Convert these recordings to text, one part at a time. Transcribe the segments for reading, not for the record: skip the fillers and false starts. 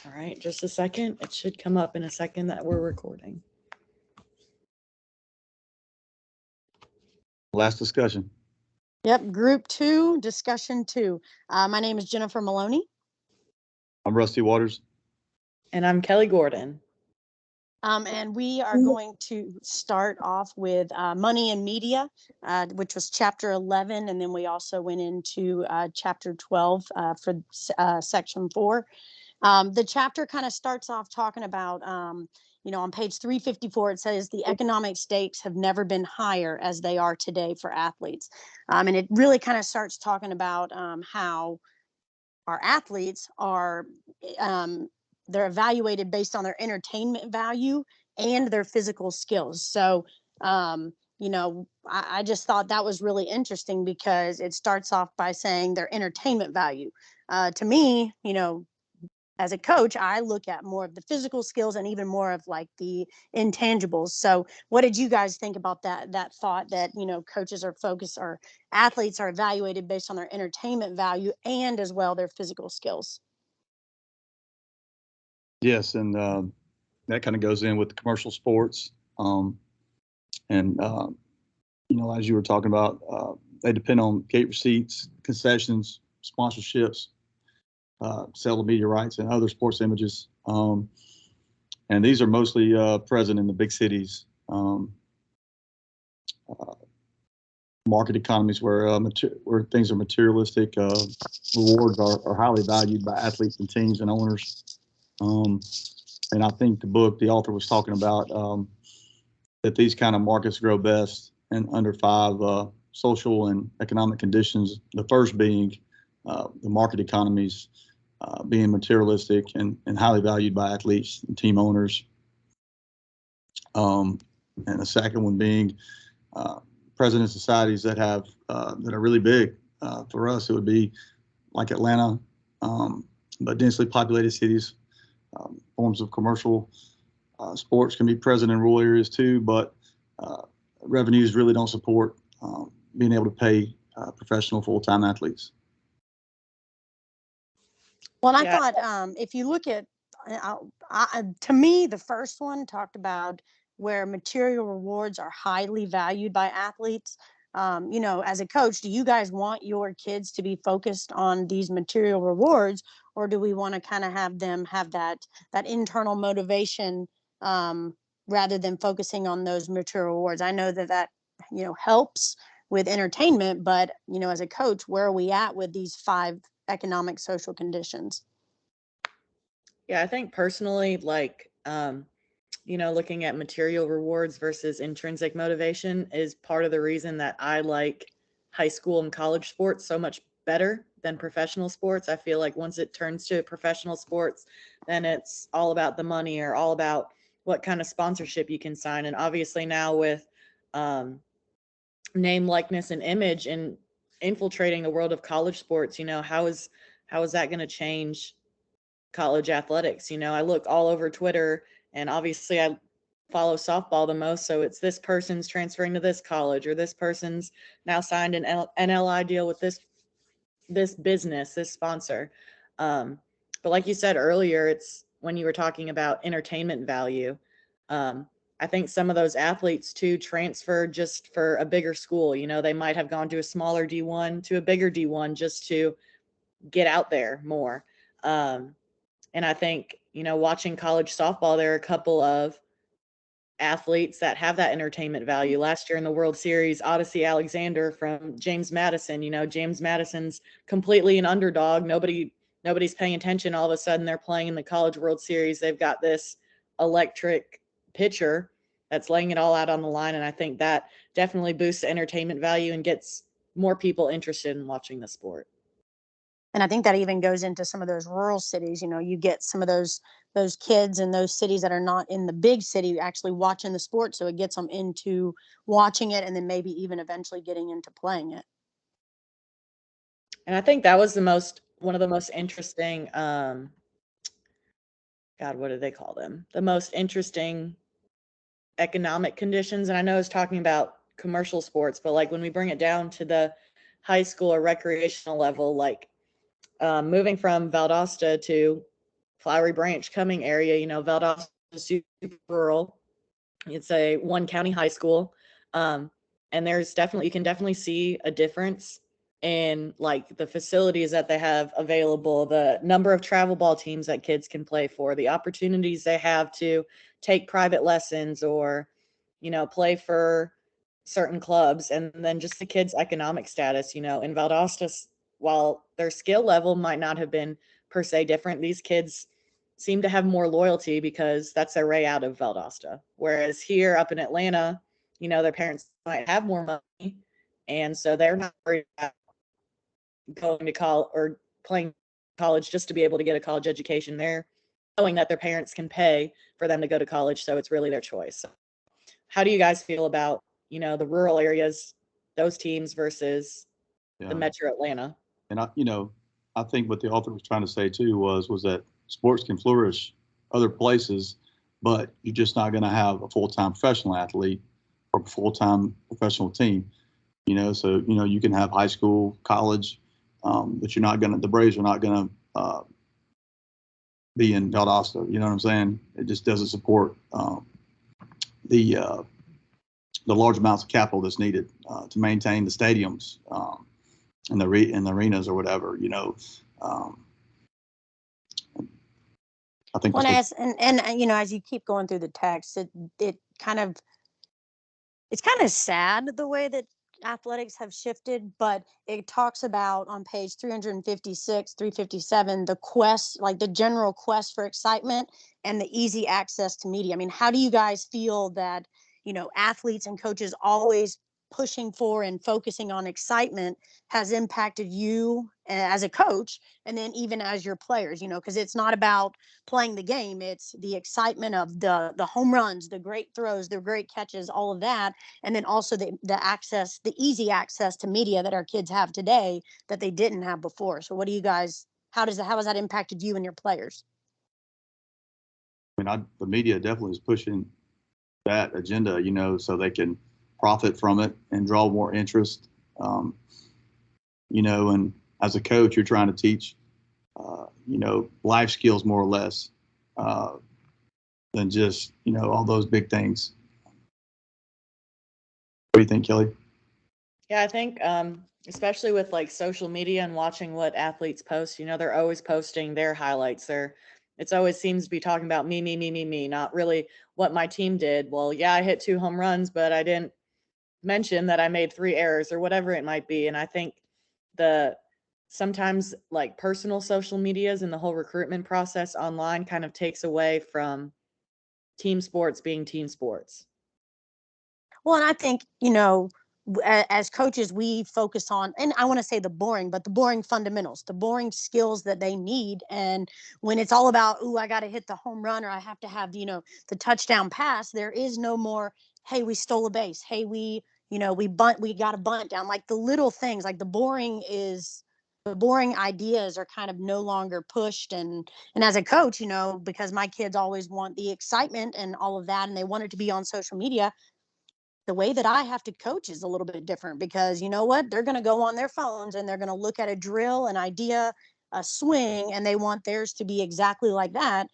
All right, just a second. It should come up in a second that we're recording. Last discussion. Yep, group 2, discussion 2. My name is Jennifer Maloney. I'm Rusty Waters. And I'm Kelly Gordon. And we are going to start off with money and media, which was chapter 11. And then we also went into chapter 12 for section 4. The chapter kind of starts off talking about, on page 354, it says the economic stakes have never been higher as they are today for athletes. And it really kind of starts talking about how our athletes are they're evaluated based on their entertainment value and their physical skills. So I just thought that was really interesting because it starts off by saying their entertainment value. To me, as a coach, I look at more of the physical skills and even more of like the intangibles. So what did you guys think about that thought that, coaches are focused, or athletes are evaluated based on their entertainment value and as well their physical skills? Yes, and that kind of goes in with the commercial sports. And as you were talking about, they depend on gate receipts, concessions, sponsorships, sale of media rights, and other sports images. And these are mostly present in the big cities, market economies where things are materialistic. Rewards are highly valued by athletes and teams and owners. And I think the author was talking about that these kind of markets grow best in under 5 social and economic conditions. The first being the market economies being materialistic and highly valued by athletes and team owners. And the second one being president societies that have that are really big. For us, it would be like Atlanta, but densely populated cities. Forms of commercial sports can be present in rural areas too, but revenues really don't support being able to pay professional full-time athletes. Well, I thought if you look at, to me, the first one talked about where material rewards are highly valued by athletes. As a coach, do you guys want your kids to be focused on these material rewards, or do we want to kind of have them have that internal motivation rather than focusing on those material rewards? I know that helps with entertainment, but as a coach, where are we at with these 5 economic social conditions? Yeah, I think personally, looking at material rewards versus intrinsic motivation is part of the reason that I like high school and college sports so much better than professional sports. I feel like once it turns to professional sports, then it's all about the money or all about what kind of sponsorship you can sign. And obviously now with name, likeness, and image and infiltrating the world of college sports, how is that going to change college athletics? I look all over Twitter, and obviously I follow softball the most, so it's this person's transferring to this college, or this person's now signed an NLI deal with this business, this sponsor. But like you said earlier, it's when you were talking about entertainment value. I think some of those athletes too transfer just for a bigger school. They might have gone to a smaller D1 to a bigger D1 just to get out there more. And I think, watching college softball, there are a couple of athletes that have that entertainment value. Last year in the World Series, Odyssey Alexander from James Madison, James Madison's completely an underdog. Nobody's paying attention. All of a sudden they're playing in the College World Series. They've got this electric pitcher that's laying it all out on the line. And I think that definitely boosts the entertainment value and gets more people interested in watching the sport. And I think that even goes into some of those rural cities. You get some of those kids in those cities that are not in the big city actually watching the sport, so it gets them into watching it and then maybe even eventually getting into playing it. And I think that was one of the most interesting what do they call them? The most interesting economic conditions. And I know I was talking about commercial sports, but like when we bring it down to the high school or recreational level, like moving from Valdosta to Flowery Branch, Cumming area, Valdosta is super rural. It's a one county high school. And you can definitely see a difference in like the facilities that they have available, the number of travel ball teams that kids can play for, the opportunities they have to take private lessons or, play for certain clubs, and then just the kids' economic status, in Valdosta, while their skill level might not have been per se different, these kids seem to have more loyalty because that's their way out of Valdosta. Whereas here up in Atlanta, their parents might have more money, and so they're not worried about going to college or playing college just to be able to get a college education. They're knowing that their parents can pay for them to go to college, so it's really their choice. How do you guys feel about, the rural areas, those teams versus the Metro Atlanta? And I think what the author was trying to say too was that sports can flourish other places, but you're just not going to have a full-time professional athlete or a full-time professional team. So you can have high school, college, but the Braves are not going to be in Valdosta. You know what I'm saying? It just doesn't support the large amounts of capital that's needed to maintain the stadiums and the arenas or whatever. I think. As you keep going through the text, it's kind of sad the way that athletics have shifted, but it talks about on page 356, 357, the quest, like the general quest for excitement and the easy access to media. I mean, how do you guys feel that, athletes and coaches always pushing for and focusing on excitement has impacted you as a coach, and then even as your players, because it's not about playing the game, it's the excitement of the home runs, the great throws, the great catches, all of that, and then also the easy access to media that our kids have today that they didn't have before. So what do you guys, how has that impacted you and your players? The media definitely is pushing that agenda, so they can profit from it and draw more interest. And as a coach, you're trying to teach, life skills more or less than just, all those big things. What do you think, Kelly? Yeah, I think especially with like social media and watching what athletes post, they're always posting their highlights. It's always seems to be talking about me, not really what my team did. Well, yeah, I hit 2 home runs, but I didn't mention that I made 3 errors or whatever it might be. And I think sometimes like personal social medias and the whole recruitment process online kind of takes away from team sports being team sports. Well, and I think, as coaches, we focus on, and I want to say the boring fundamentals, the boring skills that they need. And when it's all about, I got to hit the home run, or I have to have, the touchdown pass, there is no more, hey, we stole a base. Hey, we got a bunt down. Like the little things, like the boring ideas are kind of no longer pushed. And as a coach, because my kids always want the excitement and all of that, and they want it to be on social media, the way that I have to coach is a little bit different, because you know what? They're going to go on their phones and they're going to look at a drill, an idea, a swing, and they want theirs to be exactly like that.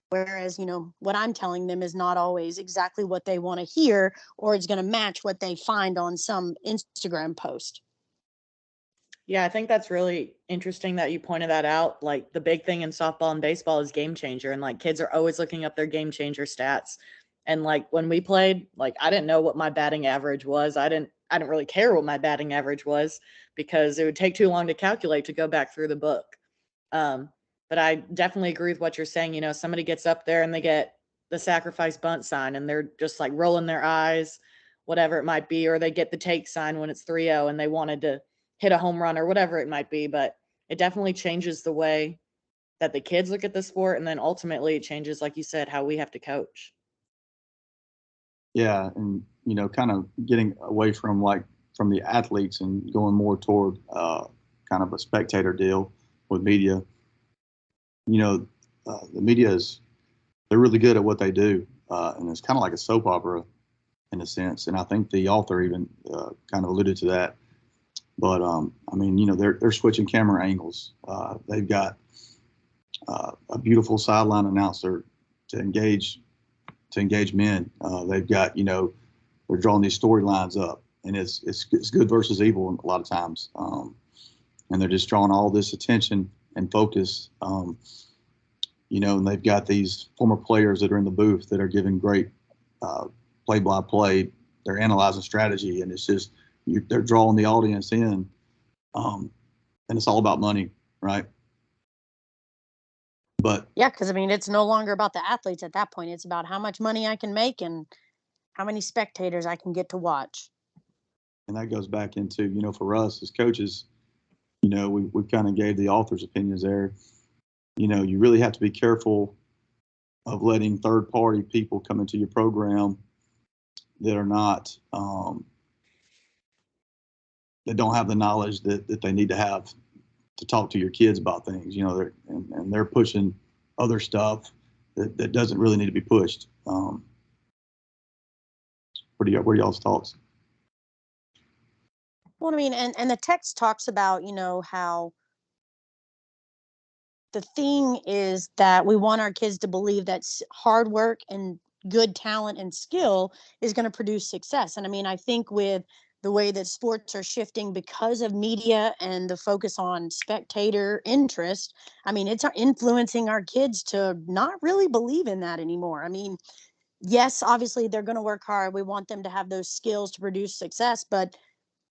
Whereas, what I'm telling them is not always exactly what they want to hear, or it's going to match what they find on some Instagram post. Yeah, I think that's really interesting that you pointed that out. Like the big thing in softball and baseball is game changer, and like kids are always looking up their game changer stats. And like when we played, like I didn't know what my batting average was. I didn't really care what my batting average was because it would take too long to calculate to go back through the book. But I definitely agree with what you're saying. Somebody gets up there and they get the sacrifice bunt sign and they're just like rolling their eyes, whatever it might be, or they get the take sign when it's 3-0 and they wanted to hit a home run or whatever it might be. But it definitely changes the way that the kids look at the sport. And then ultimately it changes, like you said, how we have to coach. Yeah. And, kind of getting away from the athletes and going more toward kind of a spectator deal with media. The media they're really good at what they do. And it's kind of like a soap opera in a sense. And I think the author even kind of alluded to that. But they're switching camera angles. They've got a beautiful sideline announcer to engage men. They've got, they're drawing these storylines up, and it's good versus evil a lot of times. And they're just drawing all this attention and focus. And they've got these former players that are in the booth that are giving great play-by-play. They're analyzing strategy, and it's just they're drawing the audience in, and it's all about money, right? But yeah, because I mean, it's no longer about the athletes at that point. It's about how much money I can make and how many spectators I can get to watch. And that goes back into, for us as coaches, we kind of gave the author's opinions there. You really have to be careful of letting third-party people come into your program that are not, that don't have the knowledge that they need to have to talk to your kids about things. They're pushing other stuff that doesn't really need to be pushed. What are y'all's thoughts? Well, I mean, and the text talks about, how the thing is that we want our kids to believe that hard work and good talent and skill is going to produce success. And I mean, I think with the way that sports are shifting because of media and the focus on spectator interest, I mean, it's influencing our kids to not really believe in that anymore. I mean, yes, obviously they're going to work hard. We want them to have those skills to produce success, but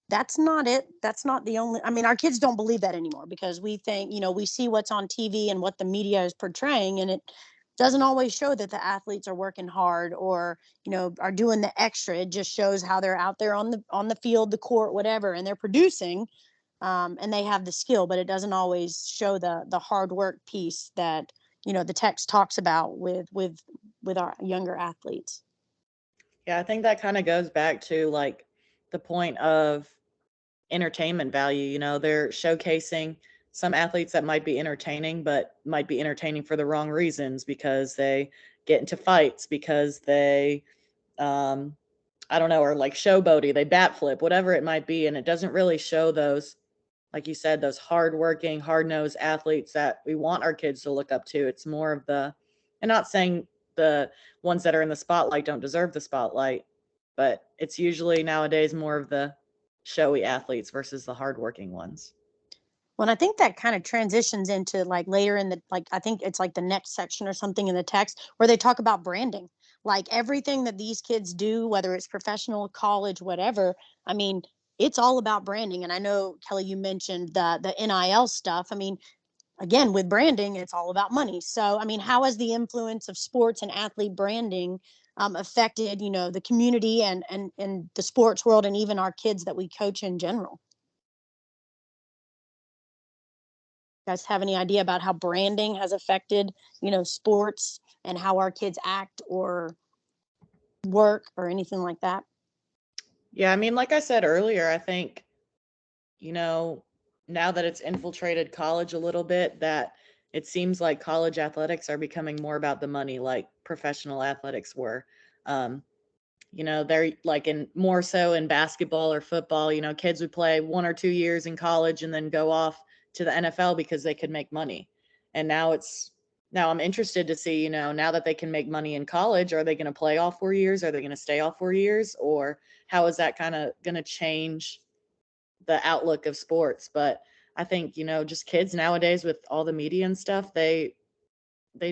that's not it. That's not the only, I mean, our kids don't believe that anymore because we think, we see what's on TV and what the media is portraying, and it doesn't always show that the athletes are working hard or, are doing the extra. It just shows how they're out there on the field, the court, whatever, and they're producing, and they have the skill, but it doesn't always show the hard work piece that, the text talks about with our younger athletes. Yeah, I think that kind of goes back to like the point of entertainment value. They're showcasing some athletes that might be entertaining, but might be entertaining for the wrong reasons because they get into fights, because they, I don't know, or like showboaty, they bat flip, whatever it might be. And it doesn't really show those, like you said, those hardworking, hard-nosed athletes that we want our kids to look up to. It's more of and not saying the ones that are in the spotlight don't deserve the spotlight, but it's usually nowadays more of the showy athletes versus the hardworking ones. Well, I think that kind of transitions into like later in I think it's like the next section or something in the text where they talk about branding. Like everything that these kids do, whether it's professional, college, whatever, I mean, it's all about branding. And I know, Kelly, you mentioned the NIL stuff. I mean, again, with branding, it's all about money. So, I mean, how has the influence of sports and athlete branding affected, the community and the sports world and even our kids that we coach in general? Guys have any idea about how branding has affected, sports and how our kids act or work or anything like that? Yeah, I mean, like I said earlier, I think, you know, now that it's infiltrated college a little bit, that it seems like college athletics are becoming more about the money, like professional athletics were. Um, they're like in more so in basketball or football, kids would play 1 or 2 years in college and then go off to the NFL because they could make money. And now I'm interested to see, now that they can make money in college, are they going to play all 4 years? Are they going to stay all 4 years? Or how is that kind of going to change the outlook of sports? But I think, just kids nowadays with all the media and stuff, they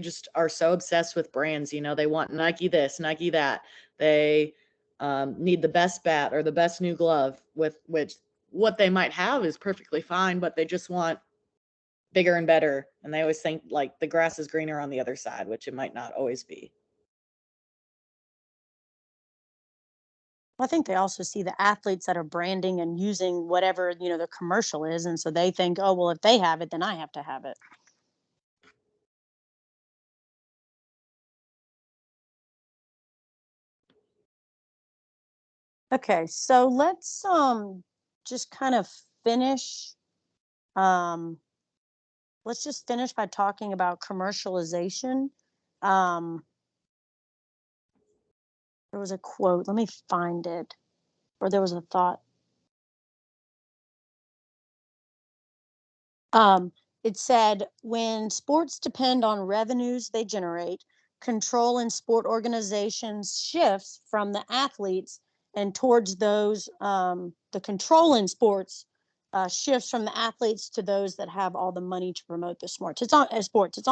just are so obsessed with brands. They want Nike this, Nike that. They need the best bat or the best new glove, with which what they might have is perfectly fine, but they just want bigger and better. And they always think like the grass is greener on the other side, which it might not always be. Well, I think they also see the athletes that are branding and using whatever, the commercial is. And so they think, oh, well, if they have it, then I have to have it. Okay, so let's just kind of finish. Um, let's just finish by talking about commercialization. Um, there was a quote. Let me find it. Or there was a thought. it said, when sports depend on revenues they generate, control in sport organizations shifts from the athletes and towards those, the control in sports shifts from the athletes to those that have all the money to promote the sports. It's on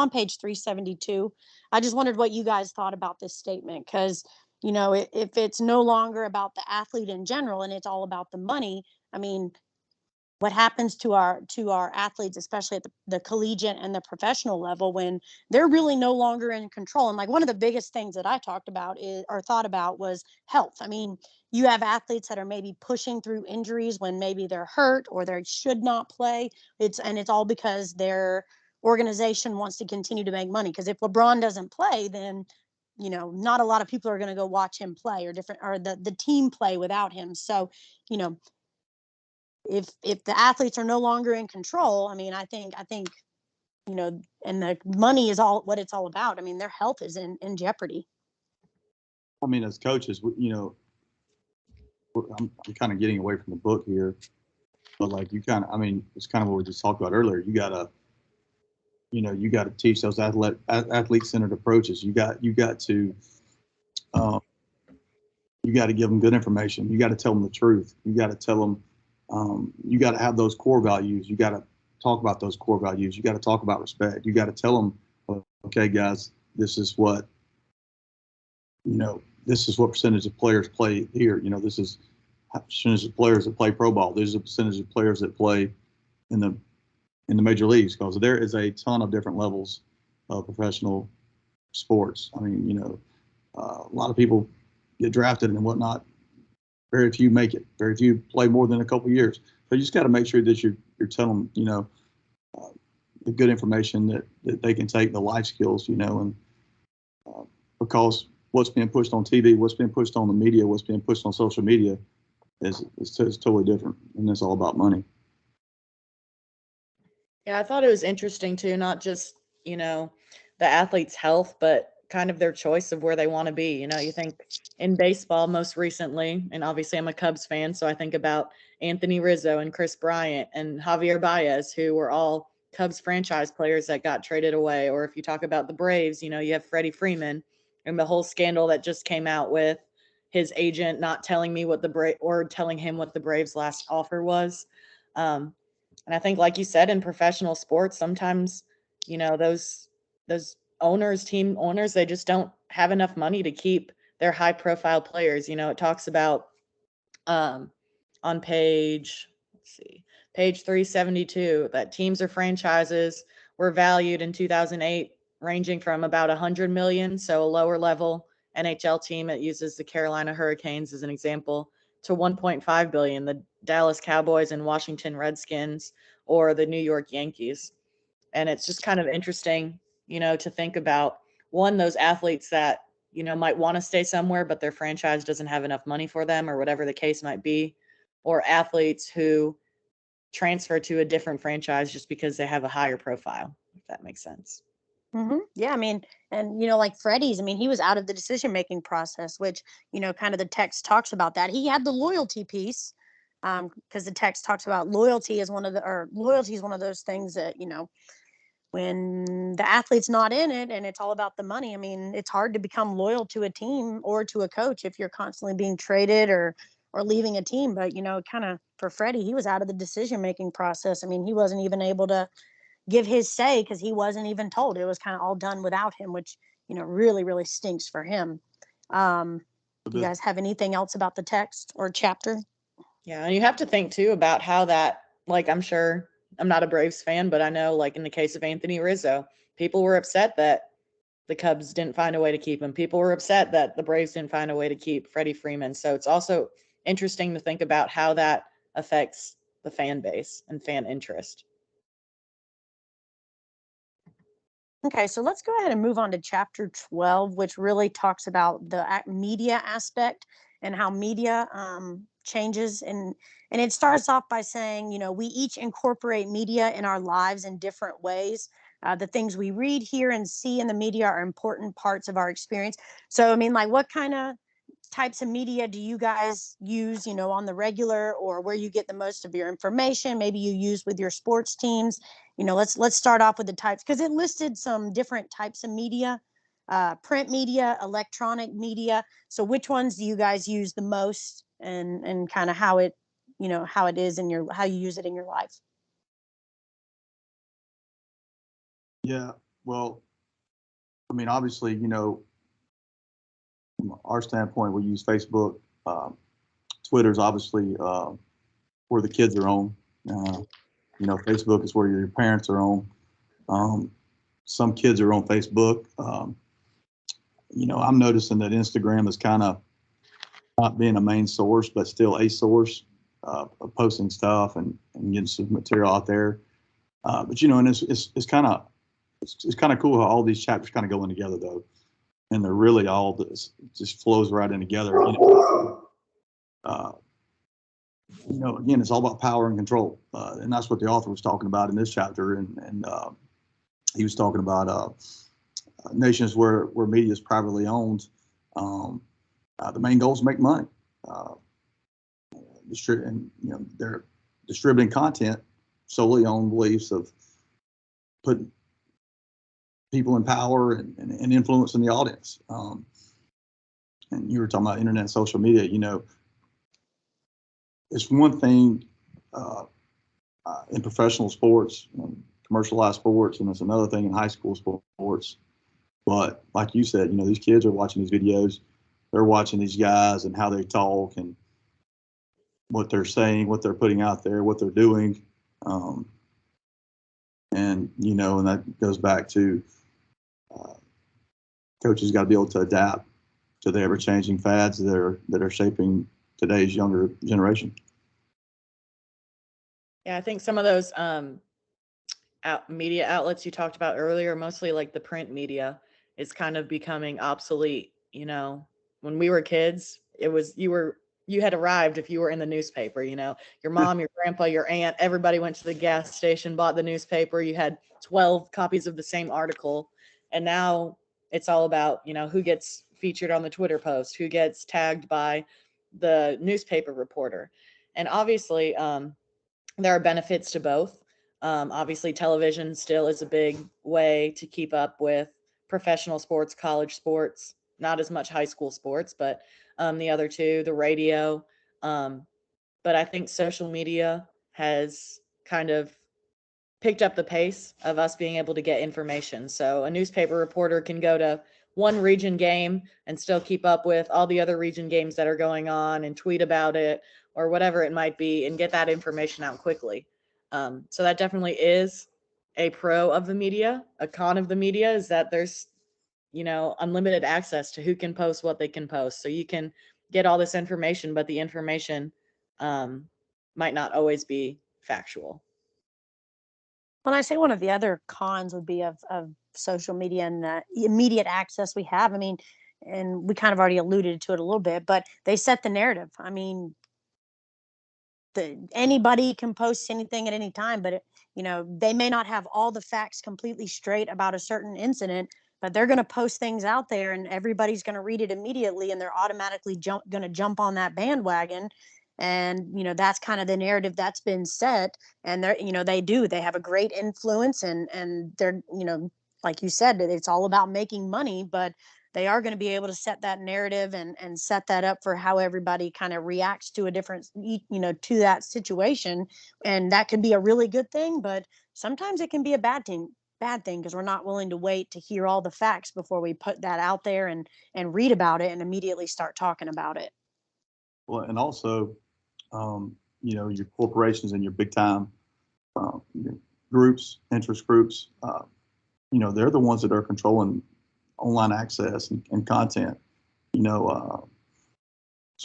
page 372. I just wondered what you guys thought about this statement, because, if it's no longer about the athlete in general and it's all about the money, I mean, what happens to our athletes, especially at the collegiate and the professional level, when they're really no longer in control? And like, one of the biggest things that I talked about or thought about was health. I mean, you have athletes that are maybe pushing through injuries when maybe they're hurt or they should not play. It's all because their organization wants to continue to make money. Because if LeBron doesn't play, then not a lot of people are going to go watch him play, or the team play without him. So, you know if the athletes are no longer in control, I mean, I think and the money is all what it's all about. I mean, their health is in jeopardy. I mean, as coaches, I'm kind of getting away from the book here, but like I mean, it's kind of what we just talked about earlier. You gotta teach those athlete-centered approaches. You got to give them good information. You got to tell them the truth. You got to tell them. You got to have those core values. You got to talk about those core values. You got to talk about respect. You got to tell them, okay, guys, this is what percentage of players play here. This is percentage of players that play pro ball. This is a percentage of players that play in the major leagues, because there is a ton of different levels of professional sports. I mean, a lot of people get drafted and whatnot. Very few make it. Very few play more than a couple of years. So you just got to make sure that you're telling them, the good information that they can take, the life skills, and because what's being pushed on TV, what's being pushed on the media, what's being pushed on social media is totally different, and it's all about money. Yeah, I thought it was interesting too, not just, the athlete's health, but kind of their choice of where they want to be. You think in baseball most recently, and obviously I'm a Cubs fan, so I think about Anthony Rizzo and Chris Bryant and Javier Baez, who were all Cubs franchise players that got traded away. Or if you talk about the Braves, you have Freddie Freeman and the whole scandal that just came out with his agent not telling me what telling him what the Braves' last offer was. And I think, like you said, in professional sports, sometimes, those team owners, they just don't have enough money to keep their high profile players. It talks about on page 372, that teams or franchises were valued in 2008 ranging from about 100 million, so a lower level NHL team, it uses the Carolina Hurricanes as an example, to 1.5 billion, the Dallas Cowboys and Washington Redskins, or the New York Yankees. And it's just kind of interesting, to think about, one, those athletes that, might want to stay somewhere, but their franchise doesn't have enough money for them, or whatever the case might be, or athletes who transfer to a different franchise just because they have a higher profile, if that makes sense. Yeah, I mean, and like Freddie's, I mean, he was out of the decision-making process, which, kind of the text talks about that. He had the loyalty piece, because the text talks about loyalty is one of those things that, when the athlete's not in it and it's all about the money, I mean, it's hard to become loyal to a team or to a coach if you're constantly being traded or leaving a team. But, kind of for Freddie, he was out of the decision-making process. I mean, he wasn't even able to give his say because he wasn't even told. It was kind of all done without him, which, really, really stinks for him. Do you guys have anything else about the text or chapter? Yeah, and you have to think too about how that, like, I'm sure, I'm not a Braves fan, but I know, like, in the case of Anthony Rizzo, people were upset that the Cubs didn't find a way to keep him. People were upset that the Braves didn't find a way to keep Freddie Freeman. So it's also interesting to think about how that affects the fan base and fan interest. Okay, so let's go ahead and move on to chapter 12, which really talks about the media aspect and how media changes. And it starts off by saying, we each incorporate media in our lives in different ways. The things we read, hear, and see in the media are important parts of our experience. So, I mean, like, what kind of types of media do you guys use, on the regular, or where you get the most of your information? Maybe you use with your sports teams. let's start off with the types, because it listed some different types of media, print media, electronic media. So which ones do you guys use the most, and kind of how it, how it is how you use it in your life? Yeah, well, I mean, obviously, from our standpoint, we use Facebook. Twitter's obviously where the kids are on. Facebook is where your parents are on. Some kids are on Facebook. I'm noticing that Instagram is kind of not being a main source, but still a source of posting stuff and getting some material out there. But and it's kind of cool how all these chapters kind of go in together, though, and they're really all this just flows right in together. Again, it's all about power and control, and that's what the author was talking about in this chapter. And he was talking about nations where media is privately owned. The main goal is to make money. They're distributing content solely on beliefs of putting people in power and influence in the audience. And you were talking about internet and social media. It's one thing in professional sports, commercialized sports, and it's another thing in high school sports. But like you said, these kids are watching these videos. They're watching these guys and how they talk and what they're saying, what they're putting out there, what they're doing. And that goes back to coaches got to be able to adapt to the ever-changing fads that are shaping today's younger generation. Yeah, I think some of those media outlets you talked about earlier, mostly like the print media, is kind of becoming obsolete. When we were kids, it was you had arrived if you were in the newspaper. Your mom, your grandpa, your aunt, everybody went to the gas station, bought the newspaper. You had 12 copies of the same article, and now it's all about who gets featured on the Twitter post, who gets tagged by the newspaper reporter. And obviously there are benefits to both. Obviously, television still is a big way to keep up with professional sports, college sports, not as much high school sports, but the other two, the radio. But I think social media has kind of picked up the pace of us being able to get information. So a newspaper reporter can go to one region game and still keep up with all the other region games that are going on and tweet about it or whatever it might be and get that information out quickly. So that definitely is a pro of the media. A con of the media is that there's, unlimited access to who can post what they can post. So you can get all this information, but the information might not always be factual. Well, I say one of the other cons would be of social media and the immediate access we have. I mean, and we kind of already alluded to it a little bit, but they set the narrative. I mean, anybody can post anything at any time, but they may not have all the facts completely straight about a certain incident, but they're going to post things out there, and everybody's going to read it immediately, and they're automatically going to jump on that bandwagon. And that's kind of the narrative that's been set. And they have a great influence, and they're like you said, it's all about making money, but they are going to be able to set that narrative and set that up for how everybody kind of reacts to a different, to that situation. And that can be a really good thing, but sometimes it can be a bad thing because we're not willing to wait to hear all the facts before we put that out there and read about it and immediately start talking about it. Well, and also, your corporations and your big time groups, interest groups, they're the ones that are controlling online access and content. So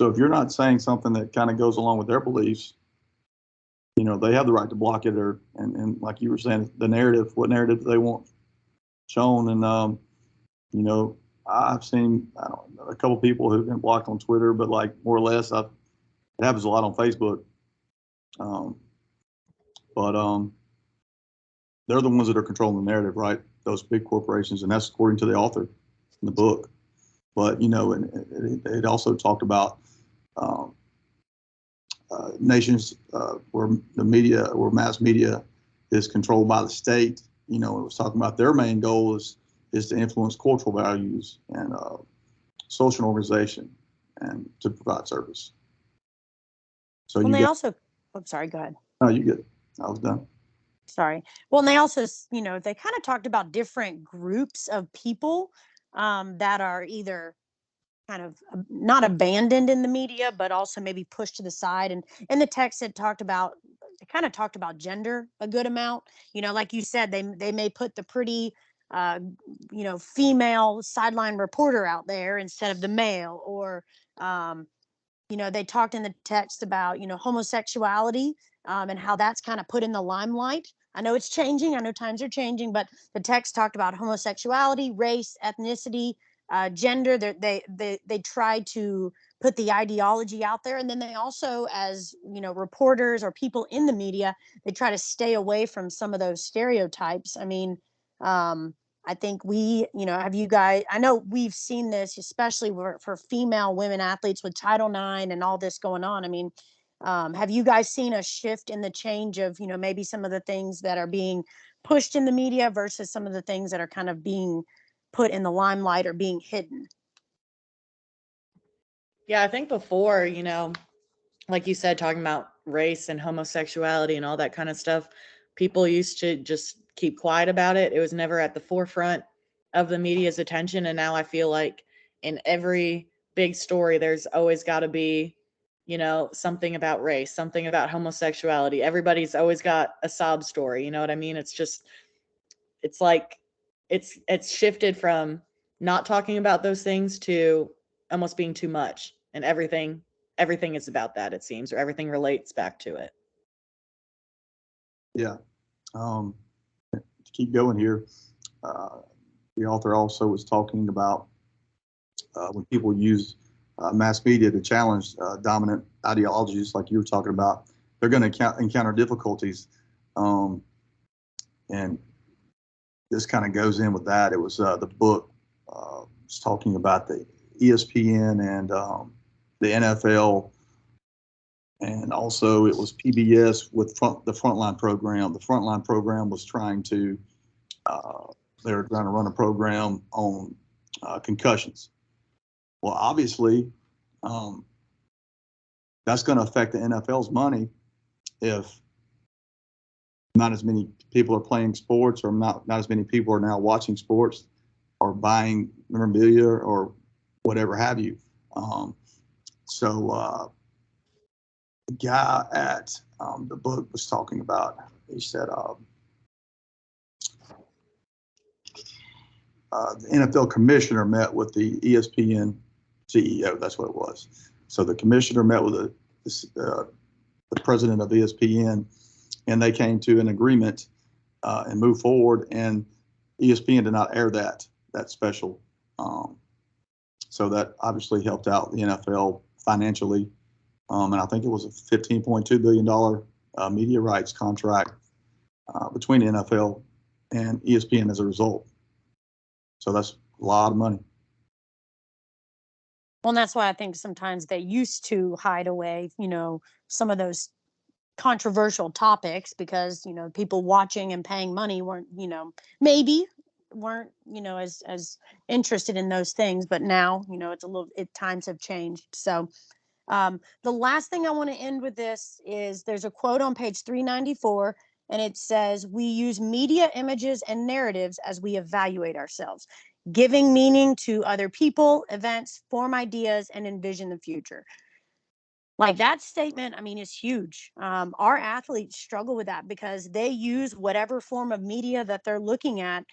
if you're not saying something that kind of goes along with their beliefs, they have the right to block it, and like you were saying, the narrative, what narrative they want shown. And I've seen a couple people who've been blocked on Twitter, but like more or less, it happens a lot on Facebook. But they're the ones that are controlling the narrative, right? Those big corporations, and that's according to the author in the book. But and it also talked about nations where the media or mass media is controlled by the state. You know, it was talking about their main goal is to influence cultural values and social organization and to provide service. So well, they also, I'm sorry, go ahead. No, you get it. I was done. Sorry. Well, and they also, you know, they kind of talked about different groups of people that are either kind of not abandoned in the media, but also maybe pushed to the side. And in the text, it kind of talked about gender a good amount. You know, like you said, they may put the pretty, uh, you know, female sideline reporter out there instead of the male, or, you know, they talked in the text about, you know, homosexuality, and how that's kind of put in the limelight. I know it's changing. I know times are changing, but the text talked about homosexuality, race, ethnicity, gender. They tried to put the ideology out there, and then they also, as you know, reporters or people in the media, they try to stay away from some of those stereotypes. I mean, I think we, you know, have you guys, I know we've seen this, especially for female women athletes with Title IX and all this going on. I mean, have you guys seen a shift in the change of, you know, maybe some of the things that are being pushed in the media versus some of the things that are kind of being put in the limelight or being hidden? Yeah, I think before, you know, like you said, talking about race and homosexuality and all that kind of stuff, people used to just keep quiet about it. It was never at the forefront of the media's attention. And now I feel like in every big story, there's always got to be, you know, something about race, something about homosexuality. Everybody's always got a sob story. You know what I mean? It's just, it's like, it's shifted from not talking about those things to almost being too much, and everything is about that, it seems, or everything relates back to it. Yeah. To keep going here, the author also was talking about when people use mass media to challenge dominant ideologies, like you were talking about, they're going to encounter difficulties. And this kind of goes in with that. It was the book was talking about the ESPN and the NFL, and also it was PBS with the Frontline program. The Frontline program was trying to they were trying to run a program on concussions. Well, obviously, that's going to affect the NFL's money if not as many people are playing sports, or not as many people are now watching sports or buying memorabilia or whatever have you. So the guy at the book was talking about, he said the NFL commissioner met with the ESPN CEO. That's what it was. So the commissioner met with the president of ESPN, and they came to an agreement and moved forward. And ESPN did not air that special. So that obviously helped out the NFL financially. And I think it was a $15.2 billion media rights contract between the NFL and ESPN as a result. So that's a lot of money. Well, and that's why I think sometimes they used to hide away, you know, some of those controversial topics, because, you know, people watching and paying money weren't, you know, maybe weren't, you know, as interested in those things. But now, you know, it's a little, times have changed. So the last thing I want to end with this is there's a quote on page 394, and it says, "We use media images and narratives as we evaluate ourselves, giving meaning to other people, events, form ideas, and envision the future." Like, that statement, I mean, is huge. Our athletes struggle with that because they use whatever form of media that they're looking at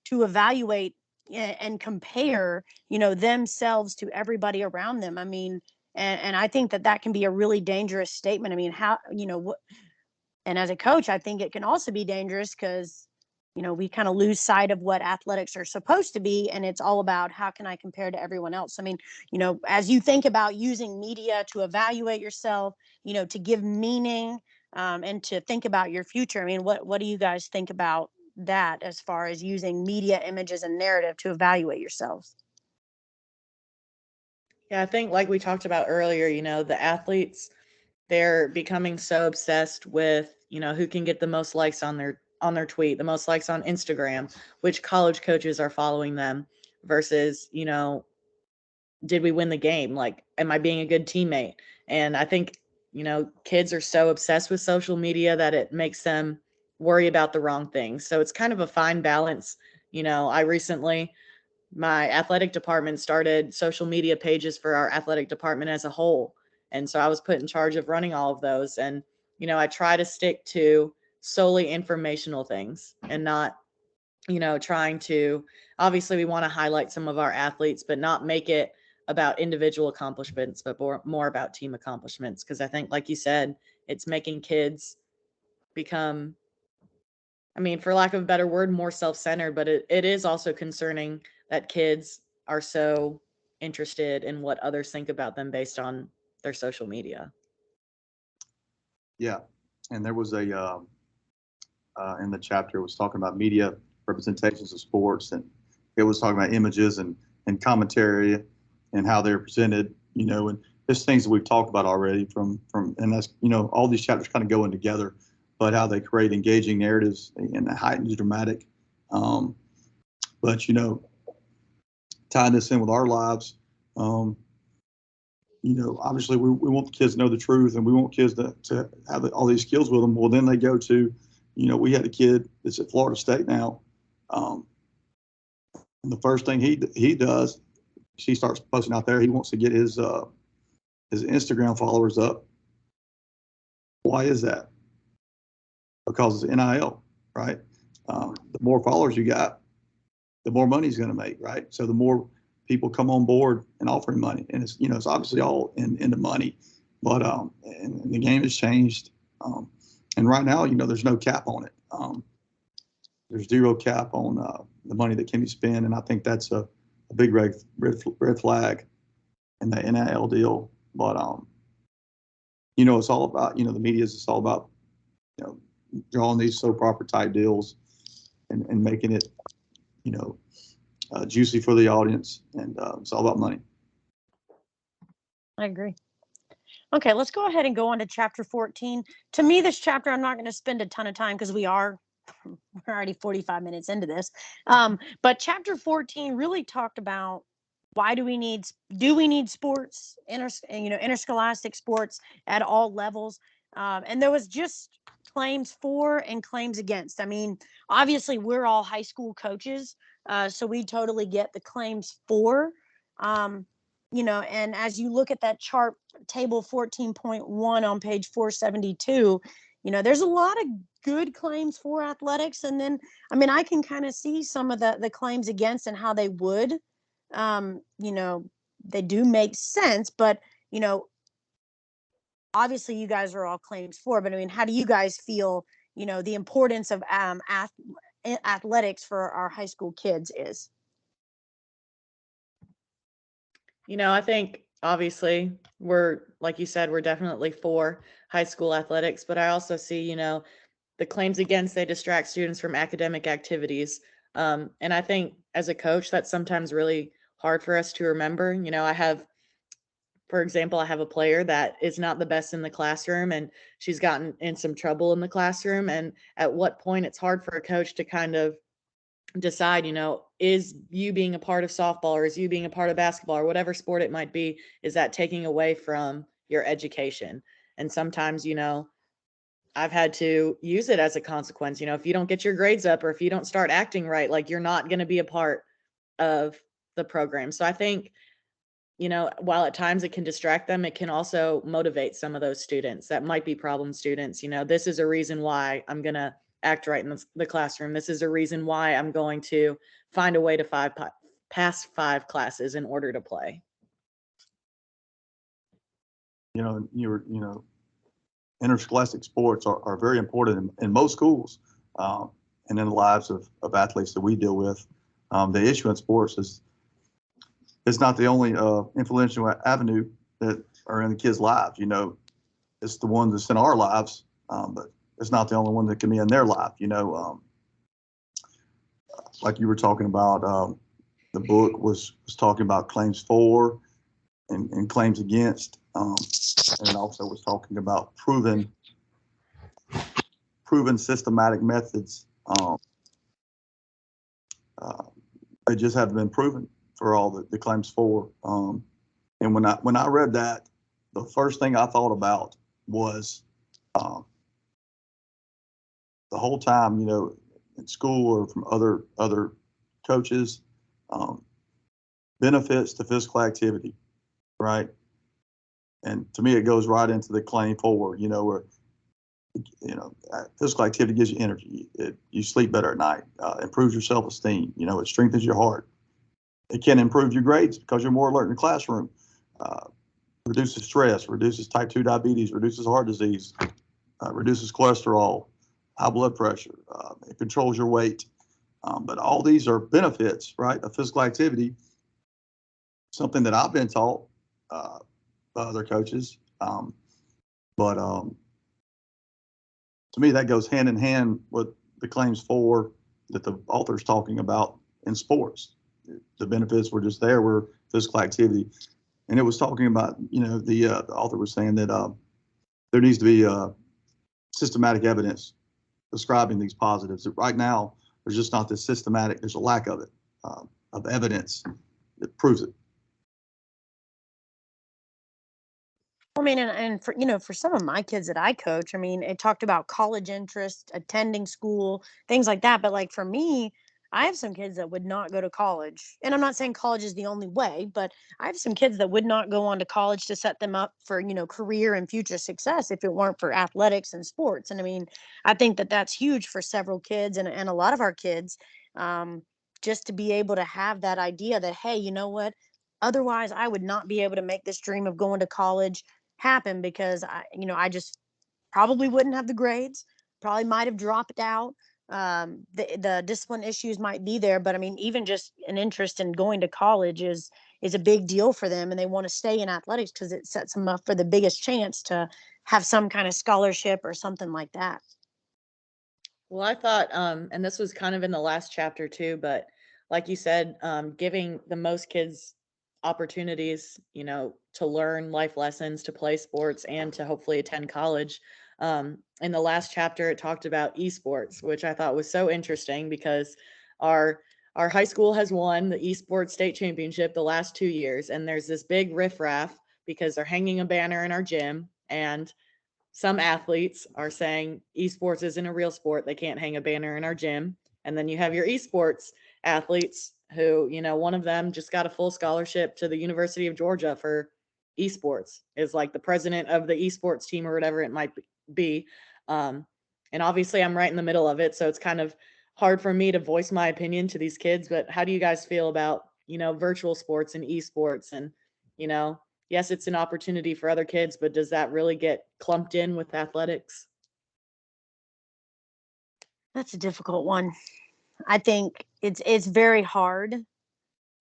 to evaluate and compare, you know, themselves to everybody around them. I mean, and I think that that can be a really dangerous statement. I mean, how, you know, what, and as a coach, I think it can also be dangerous because, you know, we kind of lose sight of what athletics are supposed to be. And it's all about how can I compare to everyone else? I mean, you know, as you think about using media to evaluate yourself, you know, to give meaning, and to think about your future, I mean, what do you guys think about that as far as using media images and narrative to evaluate yourselves? Yeah, I think like we talked about earlier, you know, the athletes, they're becoming so obsessed with, who can get the most likes on their tweet, the most likes on Instagram, which college coaches are following them versus, did we win the game? Like, am I being a good teammate? And I think, kids are so obsessed with social media that it makes them worry about the wrong things. So it's kind of a fine balance. My athletic department started social media pages for our athletic department as a whole. And so I was put in charge of running all of those. And, I try to stick to solely informational things and not, trying to, obviously we want to highlight some of our athletes, but not make it about individual accomplishments, but more about team accomplishments. Because I think, like you said, it's making kids become, for lack of a better word, more self-centered, but it is also concerning that kids are so interested in what others think about them based on their social media. Yeah, and there was in the chapter, it was talking about media representations of sports, and it was talking about images and commentary and how they're presented, and there's things that we've talked about already and that's, all these chapters kind of going together, but how they create engaging narratives and heightened dramatic. But, tying this in with our lives, obviously we want the kids to know the truth, and we want kids to have all these skills with them. Well, then they go to, we had a kid that's at Florida State now. And the first thing he does, he starts posting out there. He wants to get his Instagram followers up. Why is that? Because it's NIL, right? The more followers you got, the more money he's going to make, right? So the more people come on board and offering money, and it's it's obviously all into money, but and the game has changed, and right now there's no cap on it. There's zero cap on the money that can be spent, and I think that's a big red flag in the NIL deal. But it's all about the media. It's all about drawing these soap opera type deals and making it juicy for the audience, and it's all about money. I agree. Okay, let's go ahead and go on to chapter 14. To me, this chapter, I'm not going to spend a ton of time because we're already 45 minutes into this. But chapter 14 really talked about why do we need sports, interscholastic sports at all levels. And there was just claims for and claims against. Obviously we're all high school coaches, so we totally get the claims for. And as you look at that chart, table 14.1 on page 472, there's a lot of good claims for athletics. And then, I can kind of see some of the claims against and how they would, they do make sense, but, obviously you guys are all claims for, but how do you guys feel, the importance of athletics for our high school kids is? I think obviously like you said, we're definitely for high school athletics, but I also see, the claims against, they distract students from academic activities. And I think as a coach, that's sometimes really hard for us to remember. For example, I have a player that is not the best in the classroom, and she's gotten in some trouble in the classroom. And at what point it's hard for a coach to kind of decide, is you being a part of softball, or is you being a part of basketball, or whatever sport it might be, is that taking away from your education? And sometimes, I've had to use it as a consequence. If you don't get your grades up, or if you don't start acting right, like, you're not going to be a part of the program. So I think, while at times it can distract them, it can also motivate some of those students that might be problem students. This is a reason why I'm going to act right in the classroom. This is a reason why I'm going to find a way to pass 5 classes in order to play. Interscholastic sports are very important in most schools, and in the lives of athletes that we deal with. The issue in sports is it's not the only influential avenue that are in the kids' lives. It's the one that's in our lives, but it's not the only one that can be in their life. Like you were talking about, the book was talking about claims for and claims against. And it also was talking about proven systematic methods. They just haven't been proven for all the claims for. And when I read that, the first thing I thought about was the whole time, you know, in school or from other coaches, benefits to physical activity, right? And to me, it goes right into the claim for, you know, where, you know, physical activity gives you energy. You sleep better at night, improves your self-esteem. You know, it strengthens your heart. It can improve your grades because you're more alert in the classroom. Reduces stress, reduces type 2 diabetes, reduces heart disease, reduces cholesterol, high blood pressure. It controls your weight. But all these are benefits, right, of physical activity, something that I've been taught by other coaches. But to me, that goes hand in hand with the claims for that the author's talking about in sports. The benefits were just there were physical activity. And it was talking about, you know, the author was saying that there needs to be systematic evidence describing these positives. Right now, there's just not this systematic, there's a lack of it, of evidence that proves it. I mean, and for, you know, for some of my kids that I coach, I mean, it talked about college interest, attending school, things like that. But like for me, I have some kids that would not go to college. And I'm not saying college is the only way, but I have some kids that would not go on to college to set them up for, you know, career and future success if it weren't for athletics and sports. And I mean, I think that that's huge for several kids and a lot of our kids, um, just to be able to have that idea that, hey, you know what? Otherwise, I would not be able to make this dream of going to college happen because I just probably wouldn't have the grades, probably might have dropped out. The discipline issues might be there, but I mean, even just an interest in going to college is a big deal for them, and they want to stay in athletics because it sets them up for the biggest chance to have some kind of scholarship or something like that. Well, I thought, and this was kind of in the last chapter too, but like you said, giving the most kids opportunities, you know, to learn life lessons, to play sports, and to hopefully attend college. In the last chapter, it talked about esports, which I thought was so interesting because our our high school has won the esports state championship the last 2 years, and there's this big riffraff because they're hanging a banner in our gym, and some athletes are saying esports isn't a real sport. They can't hang a banner in our gym. And then you have your esports athletes who, you know, one of them just got a full scholarship to the University of Georgia for esports, is like the president of the esports team or whatever it might be. Um, and obviously, I'm right in the middle of it. So it's kind of hard for me to voice my opinion to these kids. But how do you guys feel about, you know, virtual sports and esports and, you know, yes, it's an opportunity for other kids, but does that really get clumped in with athletics? That's a difficult one. I think it's very hard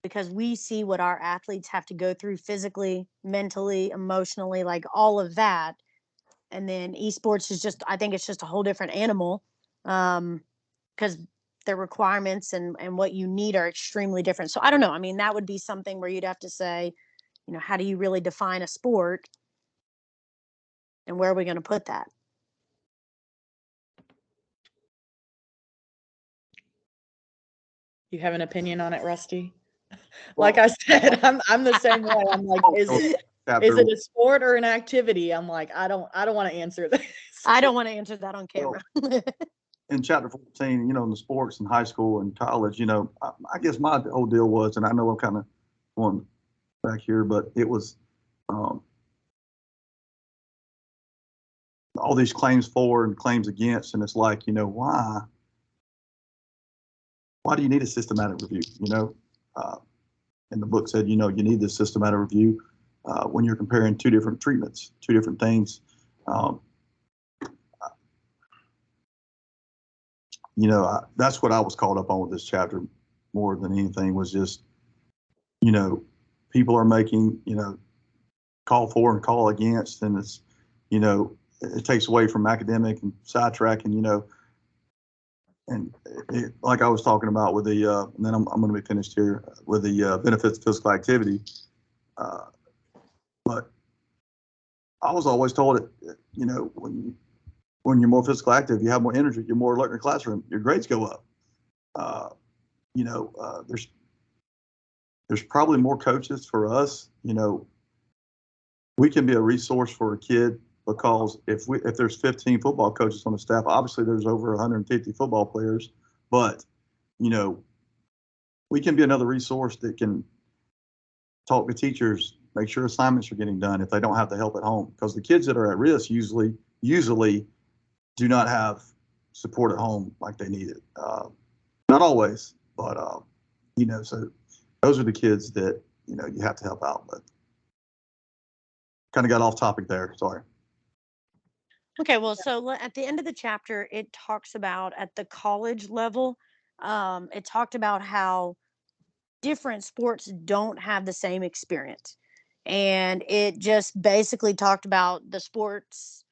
because we see what our athletes have to go through physically, mentally, emotionally, like all of that. And then esports is just, I think it's just a whole different animal, because the requirements and what you need are extremely different. So I don't know. I mean, that would be something where you'd have to say, you know, how do you really define a sport and where are we going to put that? You have an opinion on it, Rusty? Like Well, I said, I'm the same way. I'm like, is chapter, it a sport or an activity? I'm like, I don't want to answer this. I don't want to answer that on well, camera. in chapter 14, you know, in the sports in high school and college, you know, I guess my whole deal was, and I know I'm kind of going back here, but it was all these claims for and claims against, and it's like, you know, why do you need a systematic review? You know, and the book said, you know, you need this systematic review when you're comparing two different treatments, two different things. You know, that's what I was caught up on with this chapter more than anything was just, you know, people are making, you know, call for and call against, and it's, you know, it takes away from academic and sidetracking, you know, and like I was talking about with the, and then I'm going to be finished here with the benefits of physical activity. But I was always told that, when you're more physical active, you have more energy, you're more alert in the classroom, your grades go up. Uh, there's probably more coaches for us. We can be a resource for a kid because if there's 15 football coaches on the staff, obviously there's over 150 football players, but we can be another resource that can talk to teachers, make sure assignments are getting done if they don't have the help at home, because the kids that are at risk usually do not have support at home like they need it. Not always, but so those are the kids that you have to help out. But kind of got off topic there. Sorry. Okay, well, so at the end of the chapter, it talks about at the college level, it talked about how different sports don't have the same experience. And it just basically talked about the sports,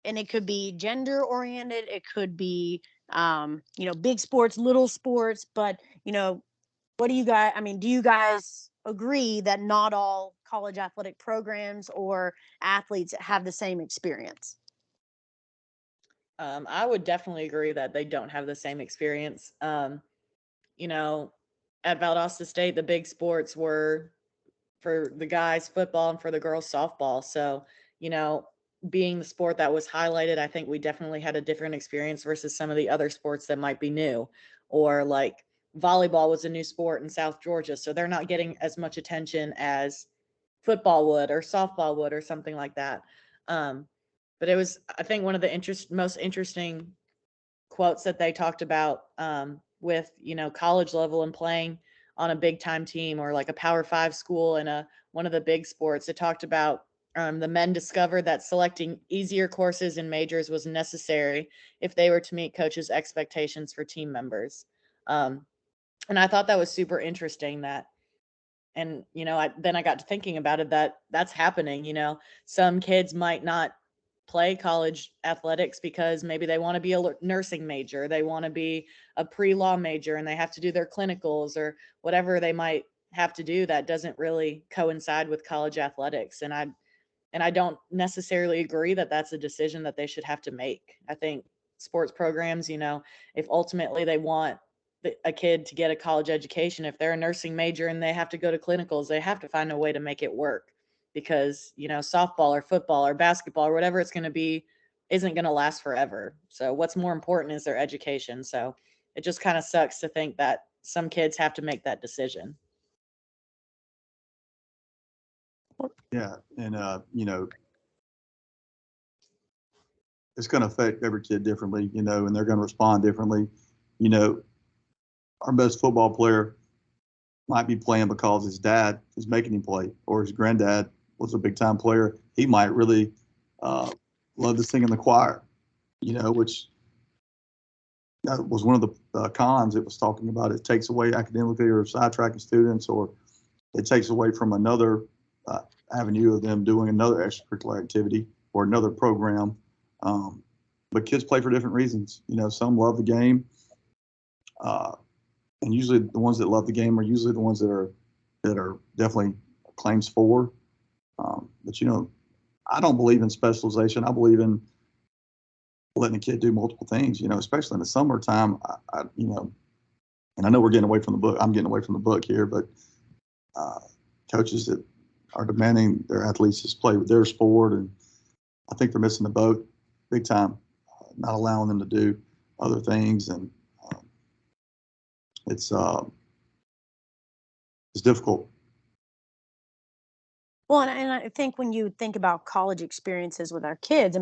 and it could be gender oriented, it could be, big sports, little sports, but, what do you guys, do you guys agree that not all college athletic programs or athletes have the same experience? I would definitely agree that they don't have the same experience. You know, at Valdosta State, the big sports were for the guys football and for the girls softball. So, you know, being the sport that was highlighted, I think we definitely had a different experience versus some of the other sports that might be new. Or like volleyball was a new sport in South Georgia, so they're not getting as much attention as football would or softball would or something like that. Um, but it was, I think, one of the most interesting quotes that they talked about, with college level and playing on a big time team or like a Power Five school and a one of the big sports. It talked about, the men discovered that selecting easier courses and majors was necessary if they were to meet coaches' expectations for team members. Um, and I thought that was super interesting. Then I got to thinking about it, that that's happening. Some kids might not play college athletics because maybe they want to be a nursing major, they want to be a pre-law major, and they have to do their clinicals or whatever they might have to do that doesn't really coincide with college athletics. And I don't necessarily agree that that's a decision that they should have to make. I think sports programs, if ultimately they want a kid to get a college education, if they're a nursing major and they have to go to clinicals, they have to find a way to make it work, because, softball or football or basketball or whatever it's going to be isn't going to last forever. So what's more important is their education. So it just kind of sucks to think that some kids have to make that decision. Yeah, and it's going to affect every kid differently, and they're going to respond differently. You know, our best football player might be playing because his dad is making him play, or his granddad was a big time player. He might really love to sing in the choir, which that was one of the cons it was talking about. It takes away academically or sidetracking students, or it takes away from another avenue of them doing another extracurricular activity or another program. But kids play for different reasons. Some love the game, and usually the ones that love the game are usually the ones that are definitely claims for. But I don't believe in specialization. I believe in letting a kid do multiple things. Especially in the summertime. And I know we're getting away from the book. I'm getting away from the book here, but coaches that are demanding their athletes just play with their sport, and I think they're missing the boat big time, not allowing them to do other things, and it's difficult. Well, and I think when you think about college experiences with our kids,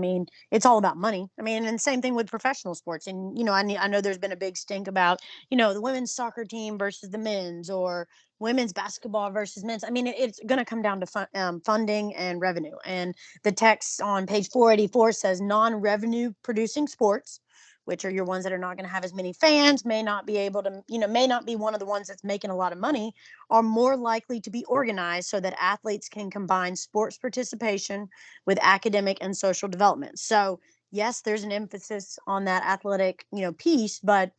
it's all about money. And same thing with professional sports. And, I know there's been a big stink about, the women's soccer team versus the men's, or women's basketball versus men's. It's going to come down to funding and revenue. And the text on page 484 says non-revenue producing sports, which are your ones that are not going to have as many fans, may not be able to, may not be one of the ones that's making a lot of money, are more likely to be organized so that athletes can combine sports participation with academic and social development. So, yes, there's an emphasis on that athletic, piece, but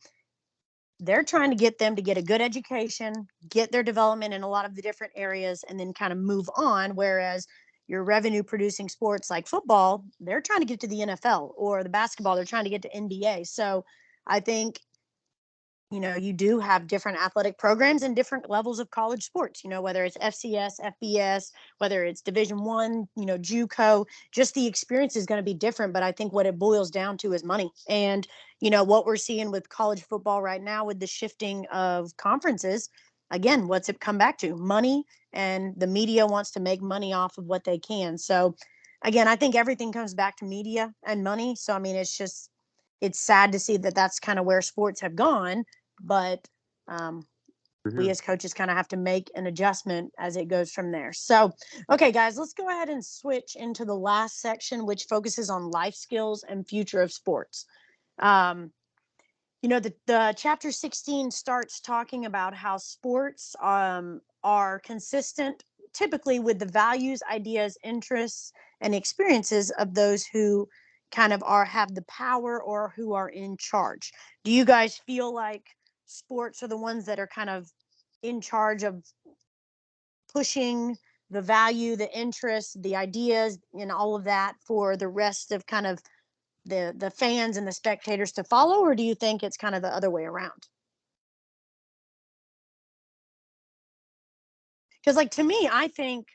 they're trying to get them to get a good education, get their development in a lot of the different areas, and then kind of move on. Whereas, your revenue producing sports like football, they're trying to get to the NFL, or the basketball, they're trying to get to NBA. So I think, you do have different athletic programs and different levels of college sports, whether it's FCS, FBS, whether it's Division 1, JUCO, just the experience is going to be different. But I think what it boils down to is money. And, what we're seeing with college football right now with the shifting of conferences, again, what's it come back to? Money, and the media wants to make money off of what they can. So again, I think everything comes back to media and money. So, I mean, it's sad to see that that's kind of where sports have gone, but we as coaches kind of have to make an adjustment as it goes from there. So, okay, guys, let's go ahead and switch into the last section, which focuses on life skills and future of sports. The chapter 16 starts talking about how sports are consistent typically with the values, ideas, interests, and experiences of those who kind of have the power or who are in charge. Do you guys feel like sports are the ones that are kind of in charge of pushing the value, the interest, the ideas, and all of that for the rest of kind of the fans and the spectators to follow, or do you think it's kind of the other way around? Because, like, to me, I think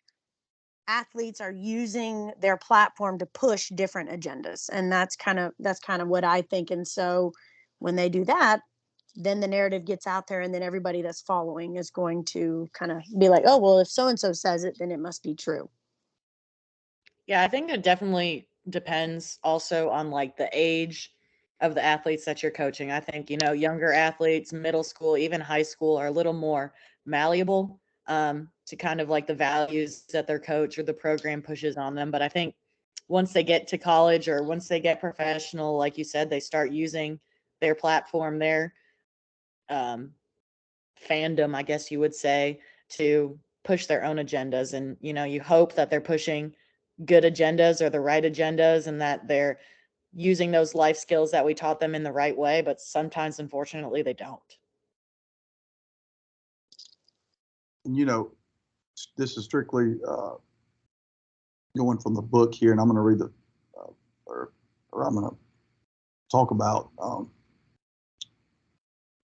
athletes are using their platform to push different agendas, and that's kind of what I think. And so when they do that, then the narrative gets out there, and then everybody that's following is going to kind of be like, oh, well, if so and so says it, then it must be true. Yeah, I think it definitely depends also on like the age of the athletes that you're coaching. I think, younger athletes, middle school, even high school are a little more malleable to kind of like the values that their coach or the program pushes on them. But I think once they get to college or once they get professional, like you said, they start using their platform, their um, fandom, I guess you would say, to push their own agendas. And, you hope that they're pushing good agendas or the right agendas and that they're using those life skills that we taught them in the right way. But sometimes, unfortunately, they don't. And, this is strictly going from the book here, and I'm going to read or I'm going to talk about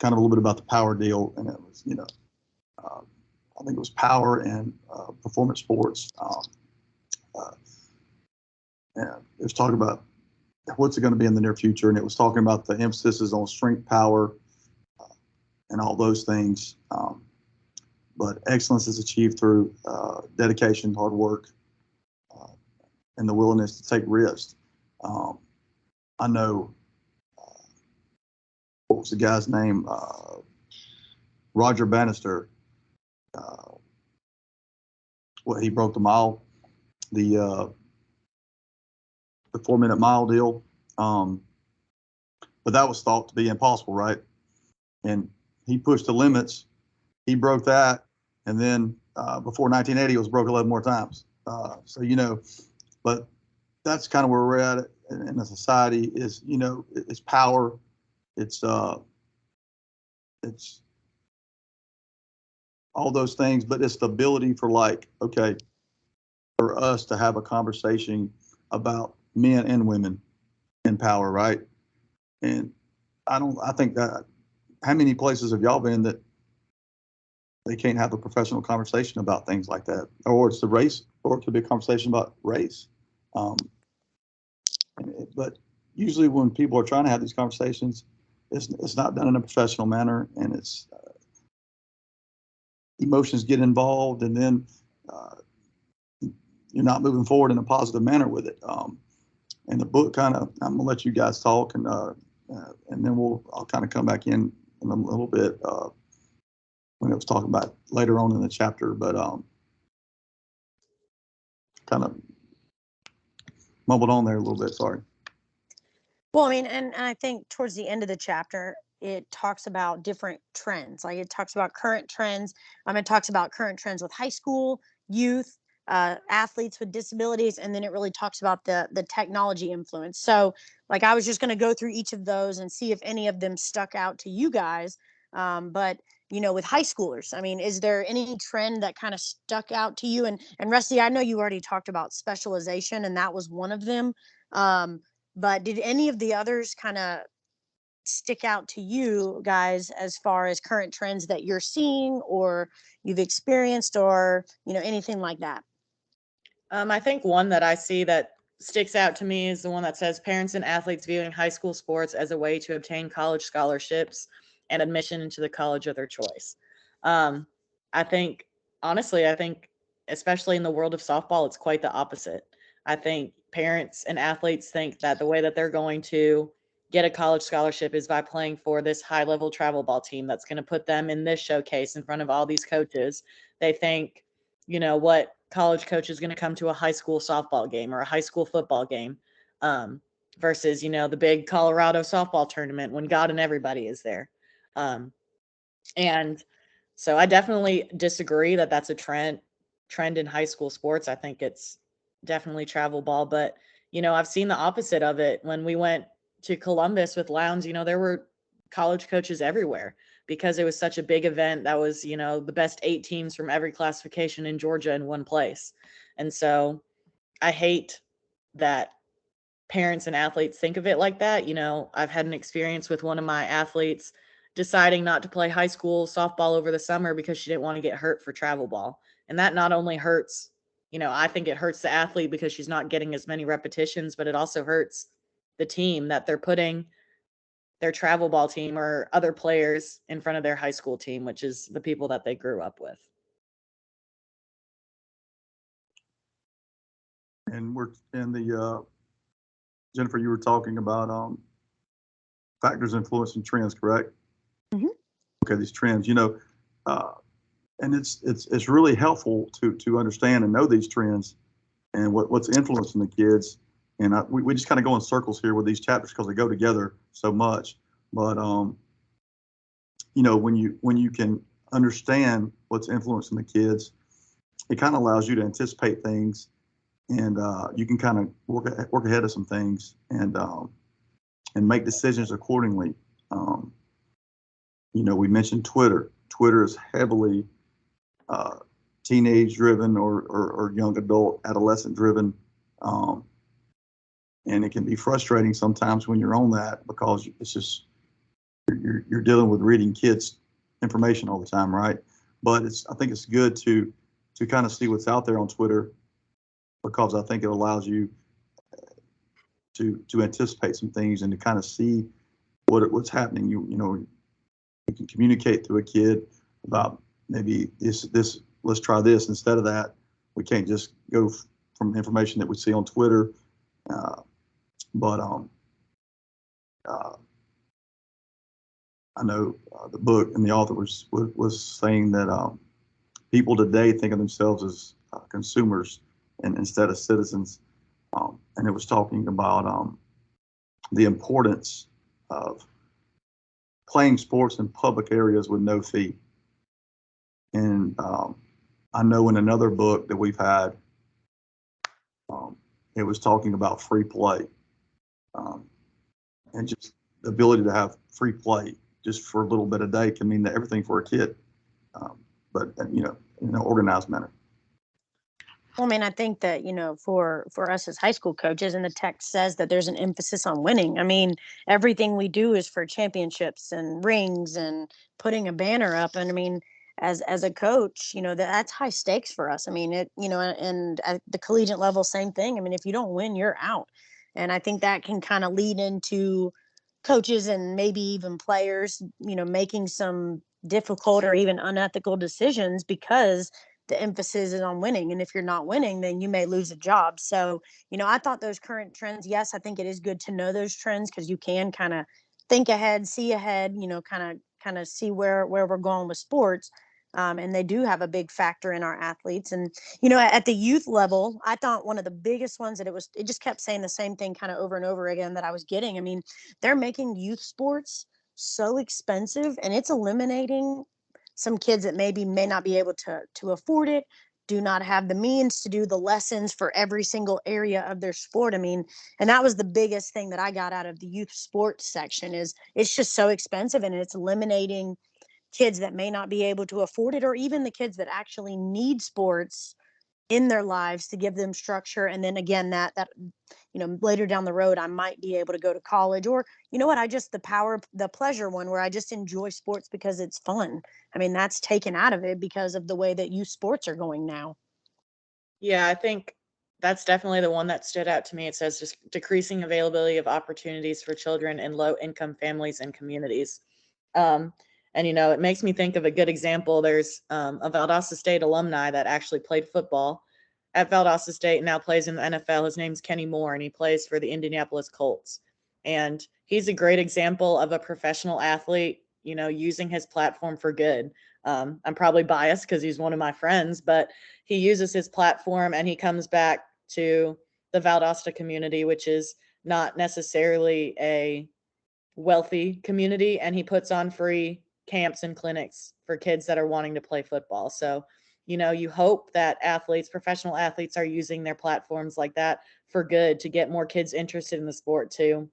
kind of a little bit about the power deal. And it was, I think it was power and performance sports. And it was talking about what's it going to be in the near future. And it was talking about the emphasis is on strength, power, and all those things. But excellence is achieved through dedication, hard work, and the willingness to take risks. I know, what was the guy's name? Roger Bannister. He broke the mile, the 4-minute mile deal. But that was thought to be impossible, right? And he pushed the limits. He broke that, and then before 1980, it was broke 11 more times. But that's kind of where we're at in a society. Is it's power, it's all those things, but it's the ability for for us to have a conversation about men and women in power, right? And I think that how many places have y'all been that they can't have a professional conversation about things like that, or it's the race, or it could be a conversation about race. But usually when people are trying to have these conversations, it's not done in a professional manner, and it's emotions get involved, and then you're not moving forward in a positive manner with it. And the book I'm gonna let you guys talk, and then I'll kind of come back in a little bit when it was talking about later on in the chapter, but kind of mumbled on there a little bit. Sorry. Well, I mean, and I think towards the end of the chapter, it talks about different trends. Like, it talks about current trends. It talks about current trends with high school, youth, athletes with disabilities, and then it really talks about the technology influence. So, like, I was just going to go through each of those and see if any of them stuck out to you guys. But with high schoolers, I mean, is there any trend that kind of stuck out to you? And Rusty, I know you already talked about specialization, and that was one of them. But did any of the others kind of stick out to you guys as far as current trends that you're seeing or you've experienced, or anything like that? I think one that I see that sticks out to me is the one that says parents and athletes viewing high school sports as a way to obtain college scholarships and admission into the college of their choice. Um, I think, honestly, I think, especially in the world of softball, it's quite the opposite. I think parents and athletes think that the way that they're going to get a college scholarship is by playing for this high level travel ball team that's going to put them in this showcase in front of all these coaches. They think, what college coach is going to come to a high school softball game or a high school football game, versus, the big Colorado softball tournament when God and everybody is there. And so I definitely disagree that that's a trend in high school sports. I think it's definitely travel ball, but I've seen the opposite of it. When we went to Columbus with Lowndes, there were college coaches everywhere because it was such a big event. That was, the best 8 teams from every classification in Georgia in one place. And so I hate that parents and athletes think of it like that. I've had an experience with one of my athletes deciding not to play high school softball over the summer because she didn't want to get hurt for travel ball. And that not only hurts, I think it hurts the athlete because she's not getting as many repetitions, but it also hurts the team that they're putting their travel ball team or other players in front of their high school team, which is the people that they grew up with. And we're in the Jennifer, you were talking about factors influencing trends, correct? Mm-hmm. Okay, these trends, and it's really helpful to understand and know these trends and what's influencing the kids. And we just kind of go in circles here with these chapters because they go together so much. But when you can understand what's influencing the kids, it kind of allows you to anticipate things, and you can kind of work ahead of some things and make decisions accordingly. We mentioned Twitter. Twitter is heavily teenage driven or young adult, adolescent driven. And it can be frustrating sometimes when you're on that because it's just, you're dealing with reading kids' information all the time, right? But I think it's good to kind of see what's out there on Twitter, because I think it allows you to anticipate some things and to kind of see what's happening. You can communicate to a kid about maybe this, let's try this instead of that. We can't just go from information that we see on Twitter. But I know the book and the author was saying that people today think of themselves as consumers and instead of citizens, and it was talking about the importance of playing sports in public areas with no fee. And I know in another book that we've had, it was talking about free play, and just the ability to have free play just for a little bit a day can mean everything for a kid, but in an organized manner. Well, I mean, I think that, for us as high school coaches, and the text says that there's an emphasis on winning. I mean, everything we do is for championships and rings and putting a banner up. And I mean, as a coach, that's high stakes for us. I mean, and at the collegiate level, same thing. I mean, if you don't win, you're out. And I think that can kind of lead into coaches and maybe even players, making some difficult or even unethical decisions because the emphasis is on winning. And if you're not winning, then you may lose a job. So, I thought those current trends, yes, I think it is good to know those trends because you can kind of think ahead, see ahead, kind of see where we're going with sports. And they do have a big factor in our athletes. And, at the youth level, I thought one of the biggest ones that it just kept saying the same thing kind of over and over again that I was getting. I mean, they're making youth sports so expensive, and it's eliminating some kids that may not be able to afford it, do not have the means to do the lessons for every single area of their sport. I mean, and that was the biggest thing that I got out of the youth sports section is it's just so expensive, and it's eliminating kids that may not be able to afford it, or even the kids that actually need sports in their lives to give them structure. And then again, that later down the road, I might be able to go to college, or I just, the pleasure one, where I just enjoy sports because it's fun. I mean, that's taken out of it because of the way that youth sports are going now. Yeah, I think that's definitely the one that stood out to me. It says just decreasing availability of opportunities for children in low income families and communities. Um, and, it makes me think of a good example. There's a Valdosta State alumni that actually played football at Valdosta State and now plays in the NFL. His name's Kenny Moore, and he plays for the Indianapolis Colts. And he's a great example of a professional athlete, using his platform for good. I'm probably biased because he's one of my friends, but he uses his platform and he comes back to the Valdosta community, which is not necessarily a wealthy community, and he puts on free camps and clinics for kids that are wanting to play football. So, you hope that professional athletes, are using their platforms like that for good, to get more kids interested in the sport, to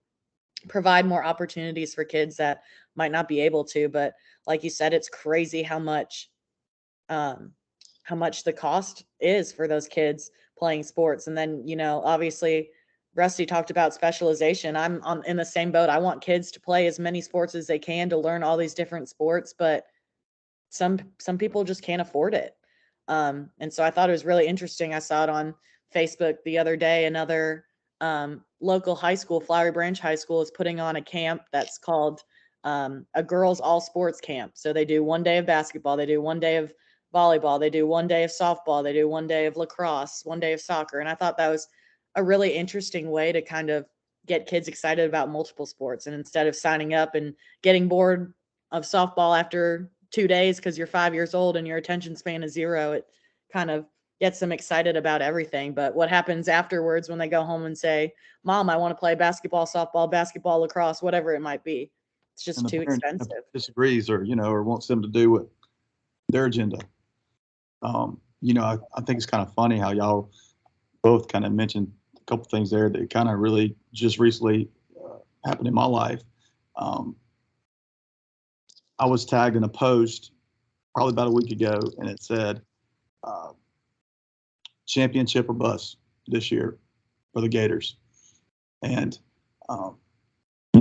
provide more opportunities for kids that might not be able to. But like you said, it's crazy um, how much the cost is for those kids playing sports. And then, obviously Rusty talked about specialization. In the same boat. I want kids to play as many sports as they can, to learn all these different sports, but some people just can't afford it. And so I thought it was really interesting. I saw it on Facebook the other day. Another local high school, Flowery Branch High School, is putting on a camp that's called a girls all sports camp. So they do one day of basketball, they do one day of volleyball, they do one day of softball, they do one day of lacrosse, one day of soccer. And I thought that was a really interesting way to kind of get kids excited about multiple sports. And instead of signing up and getting bored of softball after 2 days because you're 5 years old and your attention span is 0, it kind of gets them excited about everything. But what happens afterwards when they go home and say, Mom, I want to play basketball, softball, basketball, lacrosse, whatever it might be, it's And just the too parent expensive. disagrees, or wants them to do what their agenda. I think it's kind of funny how y'all both kind of mentioned a couple things there that kind of really just recently happened in my life. I was tagged in a post probably about a week ago, and it said, championship or bust this year for the Gators. And,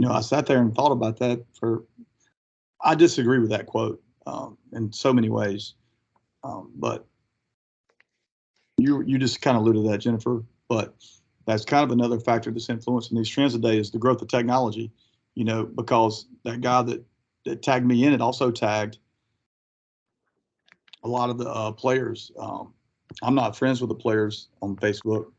I sat there and thought about that I disagree with that quote in so many ways. But you just kind of alluded to that, Jennifer. But that's kind of another factor that's influencing these trends today is the growth of technology, because that guy that tagged me in it also tagged a lot of the players. I'm not friends with the players on Facebook,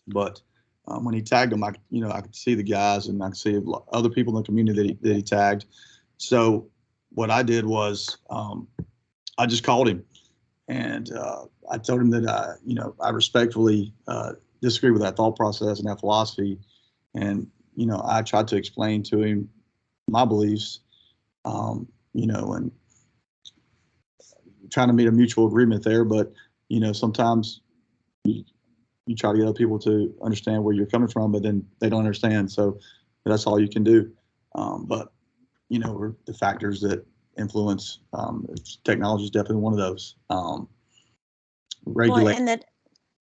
but when he tagged them, I could see the guys and I could see other people in the community that he tagged. So what I did was I just called him and I told him that I respectfully disagree with that thought process and that philosophy, and I tried to explain to him my beliefs, and trying to meet a mutual agreement there. But sometimes you try to get other people to understand where you're coming from, but then they don't understand. So that's all you can do. But the factors that influence technology is definitely one of those. Well, Regulate.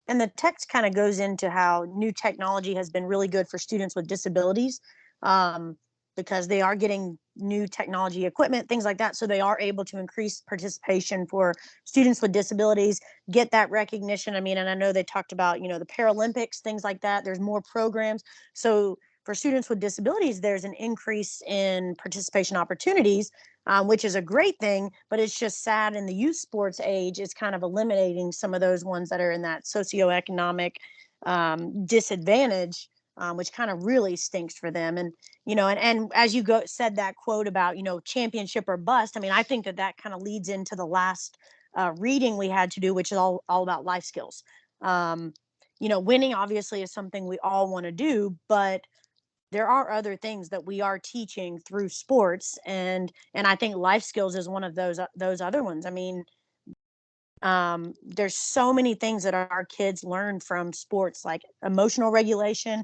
and the text kind of goes into how new technology has been really good for students with disabilities, because they are getting new technology equipment, things like that. So they are able to increase participation for students with disabilities, get that recognition. I mean, and I know they talked about, the Paralympics, things like that. There's more programs. So for students with disabilities, there's an increase in participation opportunities, which is a great thing, but it's just sad in the youth sports age, it's kind of eliminating some of those ones that are in that socioeconomic disadvantage, which kind of really stinks for them. And, and as you said that quote about, championship or bust, I mean, I think that kind of leads into the last reading we had to do, which is all about life skills. Winning obviously is something we all want to do, but there are other things that we are teaching through sports, and I think life skills is one of those other ones. I mean, there's so many things that our kids learn from sports, like emotional regulation,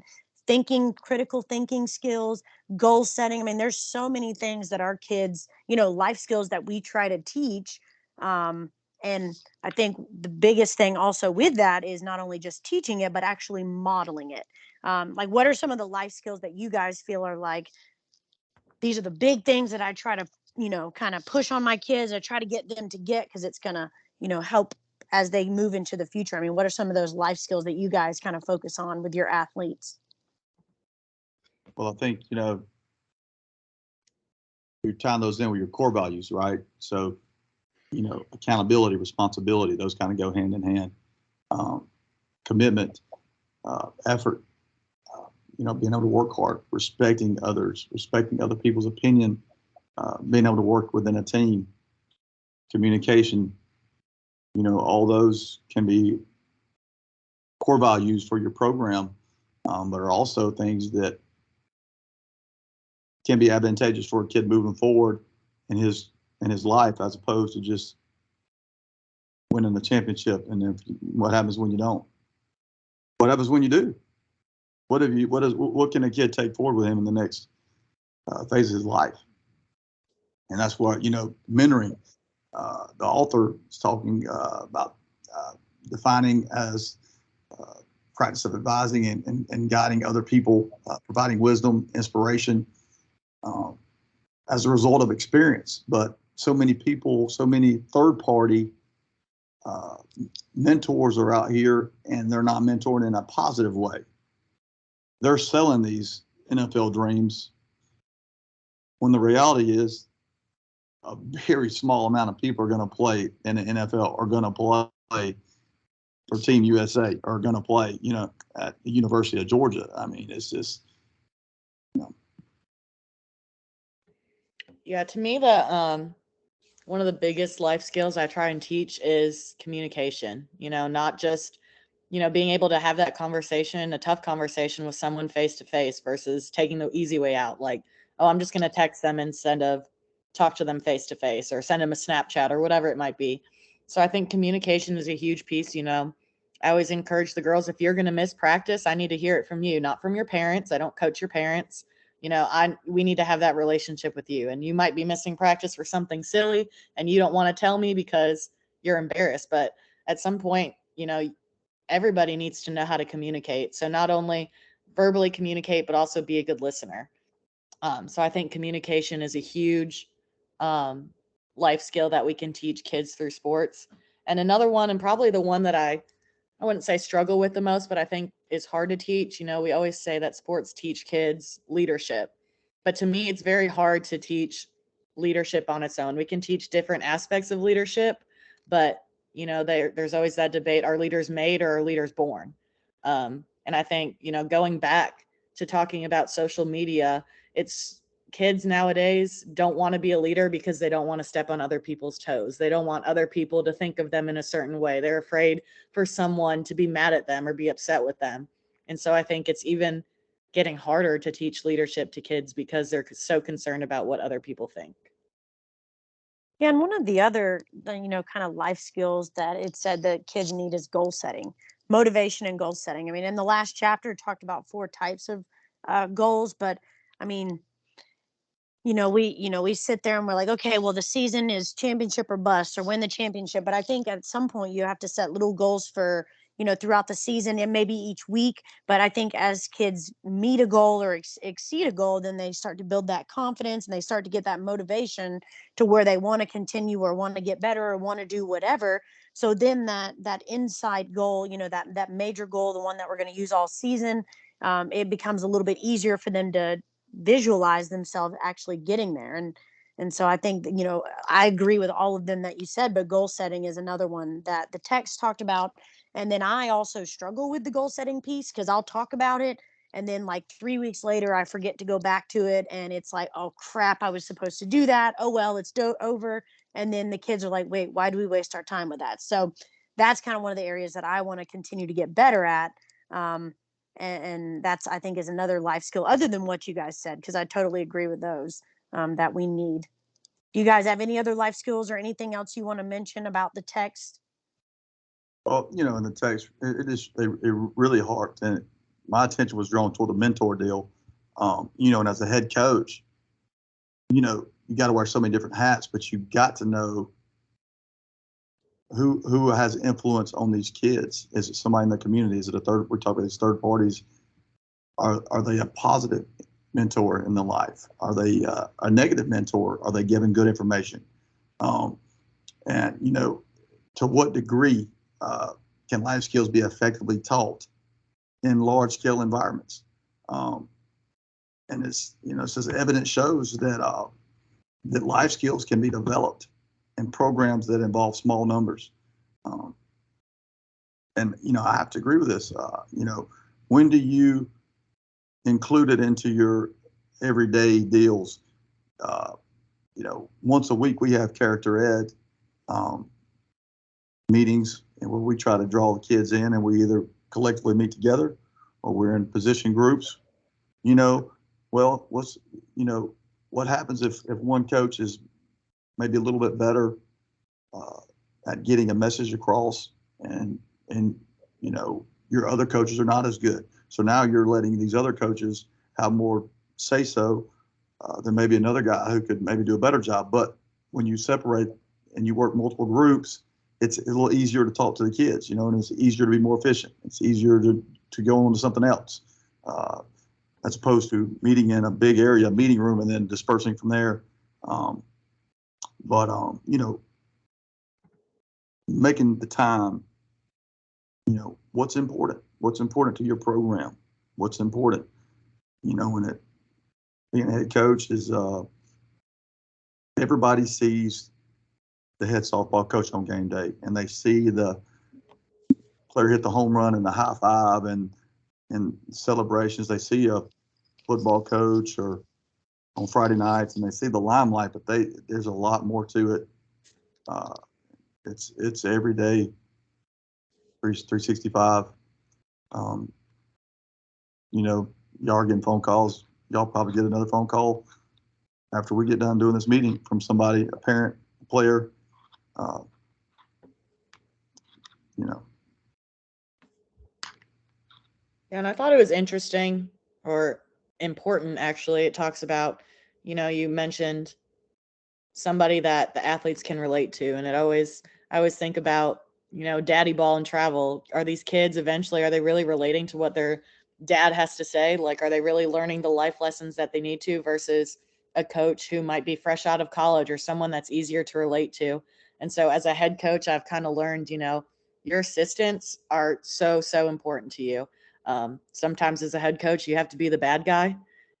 critical thinking skills, goal setting. I mean, there's so many things that our kids, life skills that we try to teach. And I think the biggest thing also with that is not only just teaching it, but actually modeling it. Like, what are some of the life skills that you guys feel are like, these are the big things that I try to, kind of push on my kids. I try to get them to get, because it's going to, help as they move into the future. I mean, what are some of those life skills that you guys kind of focus on with your athletes? Well, I think, you're tying those in with your core values, right? So, accountability, responsibility, those kind of go hand in hand. Commitment, effort, being able to work hard, respecting others, respecting other people's opinion, being able to work within a team, communication, all those can be core values for your program, but are also things that can be advantageous for a kid moving forward in his life, as opposed to just winning the championship. And then what happens when you don't? What happens when you do? What can a kid take forward with him in the next phase of his life? And that's what, mentoring. The author is talking about defining as practice of advising and guiding other people, providing wisdom, inspiration, as a result of experience. But so many people, so many third-party mentors are out here, and they're not mentoring in a positive way. They're selling these NFL dreams when the reality is a very small amount of people are going to play in the NFL, are going to play for Team USA, are going to play, at the University of Georgia. I mean, it's just, Yeah, to me, the one of the biggest life skills I try and teach is communication. Not just, being able to have that conversation, a tough conversation with someone face to face versus taking the easy way out. Like, oh, I'm just going to text them instead of talk to them face to face, or send them a Snapchat or whatever it might be. So I think communication is a huge piece. I always encourage the girls, if you're going to miss practice, I need to hear it from you, not from your parents. I don't coach your parents. We need to have that relationship with you, and you might be missing practice for something silly and you don't want to tell me because you're embarrassed. But at some point, everybody needs to know how to communicate. So not only verbally communicate, but also be a good listener. So I think communication is a huge life skill that we can teach kids through sports. And another one, and probably the one that I wouldn't say struggle with the most, but I think is hard to teach. We always say that sports teach kids leadership, but to me, it's very hard to teach leadership on its own. We can teach different aspects of leadership, but there's always that debate: are leaders made or are leaders born? And I think, going back to talking about social media, it's kids nowadays don't want to be a leader because they don't want to step on other people's toes. They don't want other people to think of them in a certain way. They're afraid for someone to be mad at them or be upset with them. And so I think it's even getting harder to teach leadership to kids because they're so concerned about what other people think. Yeah, and one of the other, kind of life skills that it said that kids need is goal setting, motivation, and goal setting. I mean, in the last chapter, it talked about 4 types of goals, but I mean, we sit there and we're like, okay, well, the season is championship or bust, or win the championship. But I think at some point you have to set little goals for, throughout the season, and maybe each week. But I think as kids meet a goal or exceed a goal, then they start to build that confidence and they start to get that motivation to where they want to continue or want to get better or want to do whatever. So then that inside goal, that major goal, the one that we're going to use all season, it becomes a little bit easier for them to visualize themselves actually getting there. And so I think, I agree with all of them that you said, but goal setting is another one that the text talked about. And then I also struggle with the goal setting piece, because I'll talk about it and then like 3 weeks later I forget to go back to it, and it's like, oh crap, I was supposed to do that. Oh well, it's over. And then the kids are like, wait, why do we waste our time with that? So that's kind of one of the areas that I want to continue to get better at. And that's, I think, is another life skill other than what you guys said, because I totally agree with those, that we need. Do you guys have any other life skills or anything else you want to mention about the text? well, in the text, it is really hard. And my attention was drawn toward the mentor deal. And as a head coach, you got to wear so many different hats, but you got to know who has influence on these kids. Is it somebody in the community? Is it we're talking about these third parties. Are they a positive mentor in the life? Are they a negative mentor? Are they giving good information? And to what degree can life skills be effectively taught in large scale environments? And says evidence shows that that life skills can be developed in programs that involve small numbers. And I have to agree with this. When do you include it into your everyday deals? Once a week we have character ed meetings, and where we try to draw the kids in, and we either collectively meet together or we're in position groups. Well, what happens if one coach is maybe a little bit better at getting a message across, and your other coaches are not as good. So now you're letting these other coaches have more say so than maybe another guy who could maybe do a better job. But when you separate and you work multiple groups, it's a little easier to talk to the kids, and it's easier to be more efficient. It's easier to go on to something else, as opposed to meeting in a big area, meeting room, and then dispersing from there. Making the time, what's important to your program, what's important, when being a head coach is, everybody sees the head softball coach on game day, and they see the player hit the home run and the high five and celebrations. They see a football coach or on Friday nights, and they see the limelight, but there's a lot more to it. It's every day, 365. Y'all are getting phone calls. Y'all probably get another phone call after we get done doing this meeting from somebody, a parent, a player. Yeah, and I thought it was interesting, or important actually. It talks about, you mentioned somebody that the athletes can relate to, and I always think about, daddy ball and travel. Are these kids eventually, are they really relating to what their dad has to say? Like, are they really learning the life lessons that they need to, versus a coach who might be fresh out of college or someone that's easier to relate to? And so as a head coach, I've kind of learned, your assistants are so, so important to you. Sometimes as a head coach, you have to be the bad guy,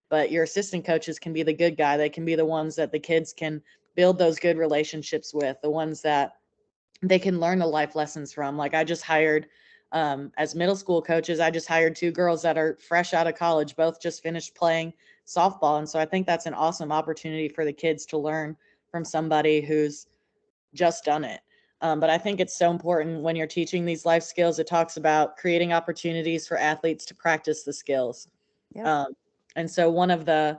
but your assistant coaches can be the good guy. They can be the ones that the kids can build those good relationships with, the ones that they can learn the life lessons from. Like, I just hired, as middle school coaches, I just hired two girls that are fresh out of college, both just finished playing softball. And so I think that's an awesome opportunity for the kids to learn from somebody who's just done it. But I think it's so important when you're teaching these life skills. It talks about creating opportunities for athletes to practice the skills. Yep. And so one of the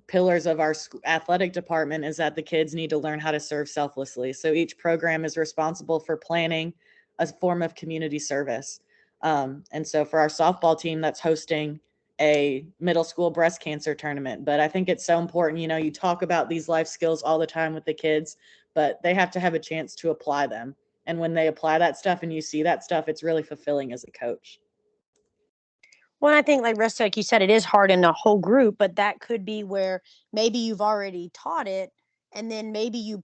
pillars of our athletic department is that the kids need to learn how to serve selflessly. So each program is responsible for planning a form of community service. And so for our softball team, that's hosting a middle school breast cancer tournament. But I think it's so important, you talk about these life skills all the time with the kids, but they have to have a chance to apply them. And when they apply that stuff and you see that stuff, it's really fulfilling as a coach. Well, I think, like Rusty, like you said, it is hard in a whole group, but that could be where maybe you've already taught it, and then maybe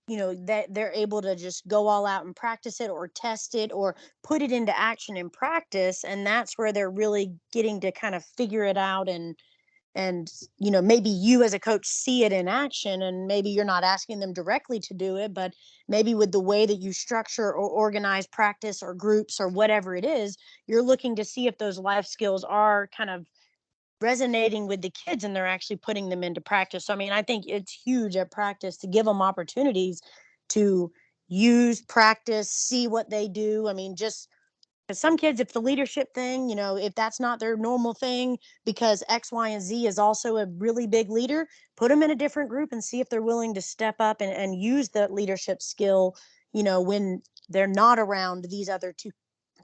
that they're able to just go all out and practice it or test it or put it into action in practice, and that's where they're really getting to kind of figure it out. And maybe you as a coach see it in action, and maybe you're not asking them directly to do it, but maybe with the way that you structure or organize practice or groups or whatever it is, you're looking to see if those life skills are kind of resonating with the kids and they're actually putting them into practice. So I mean, I think it's huge at practice to give them opportunities to use, practice, see what they do. I mean, just because some kids, if the leadership thing, if that's not their normal thing, because X, Y, and Z is also a really big leader, put them in a different group and see if they're willing to step up and use that leadership skill, when they're not around these other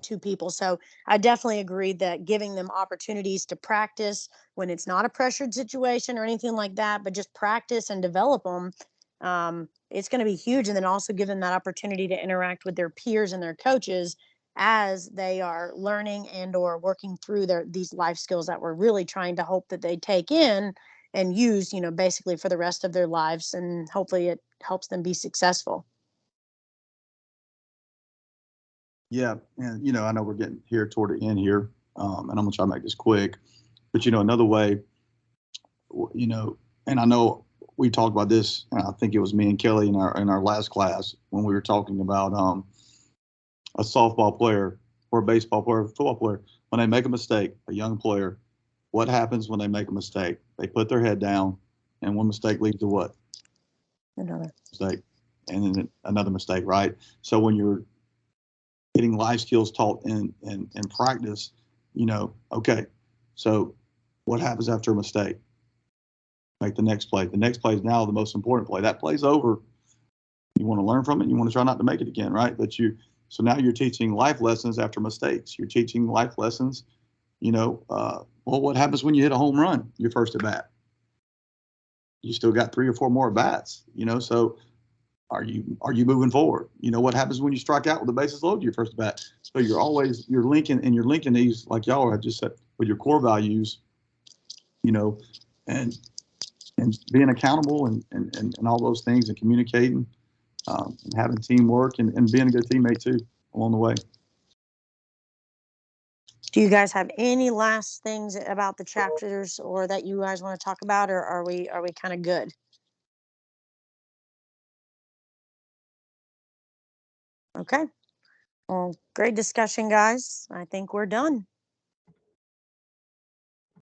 to people. So I definitely agree that giving them opportunities to practice when it's not a pressured situation or anything like that, but just practice and develop them, it's going to be huge. And then also give them that opportunity to interact with their peers and their coaches as they are learning and or working through these life skills that we're really trying to hope that they take in and use, basically for the rest of their lives. And hopefully it helps them be successful. Yeah, and I know we're getting here toward the end here, and I'm gonna try to make this quick. But another way, and I know we talked about this. I think it was me and Kelly in our last class when we were talking about a softball player or a baseball player, or a football player. When they make a mistake, a young player, what happens when they make a mistake? They put their head down, and one mistake leads to what? Another mistake, and then another mistake, right? So when you're getting life skills taught in practice, okay, so what happens after a mistake? Make the next play. The next play is now the most important play. That play's over. You want to learn from it. You want to try not to make it again, right? So now you're teaching life lessons after mistakes. You're teaching life lessons. Well, what happens when you hit a home run your first at bat? You still got 3 or 4 more at bats. So are you moving forward? What happens when you strike out with the bases loaded your first bat? So you're linking these, like y'all have just said, with your core values, and being accountable and all those things, and communicating, and having teamwork, and being a good teammate too along the way. Do you guys have any last things about the chapters or that you guys want to talk about, or are we kind of good? Okay. Well, great discussion, guys. I think we're done.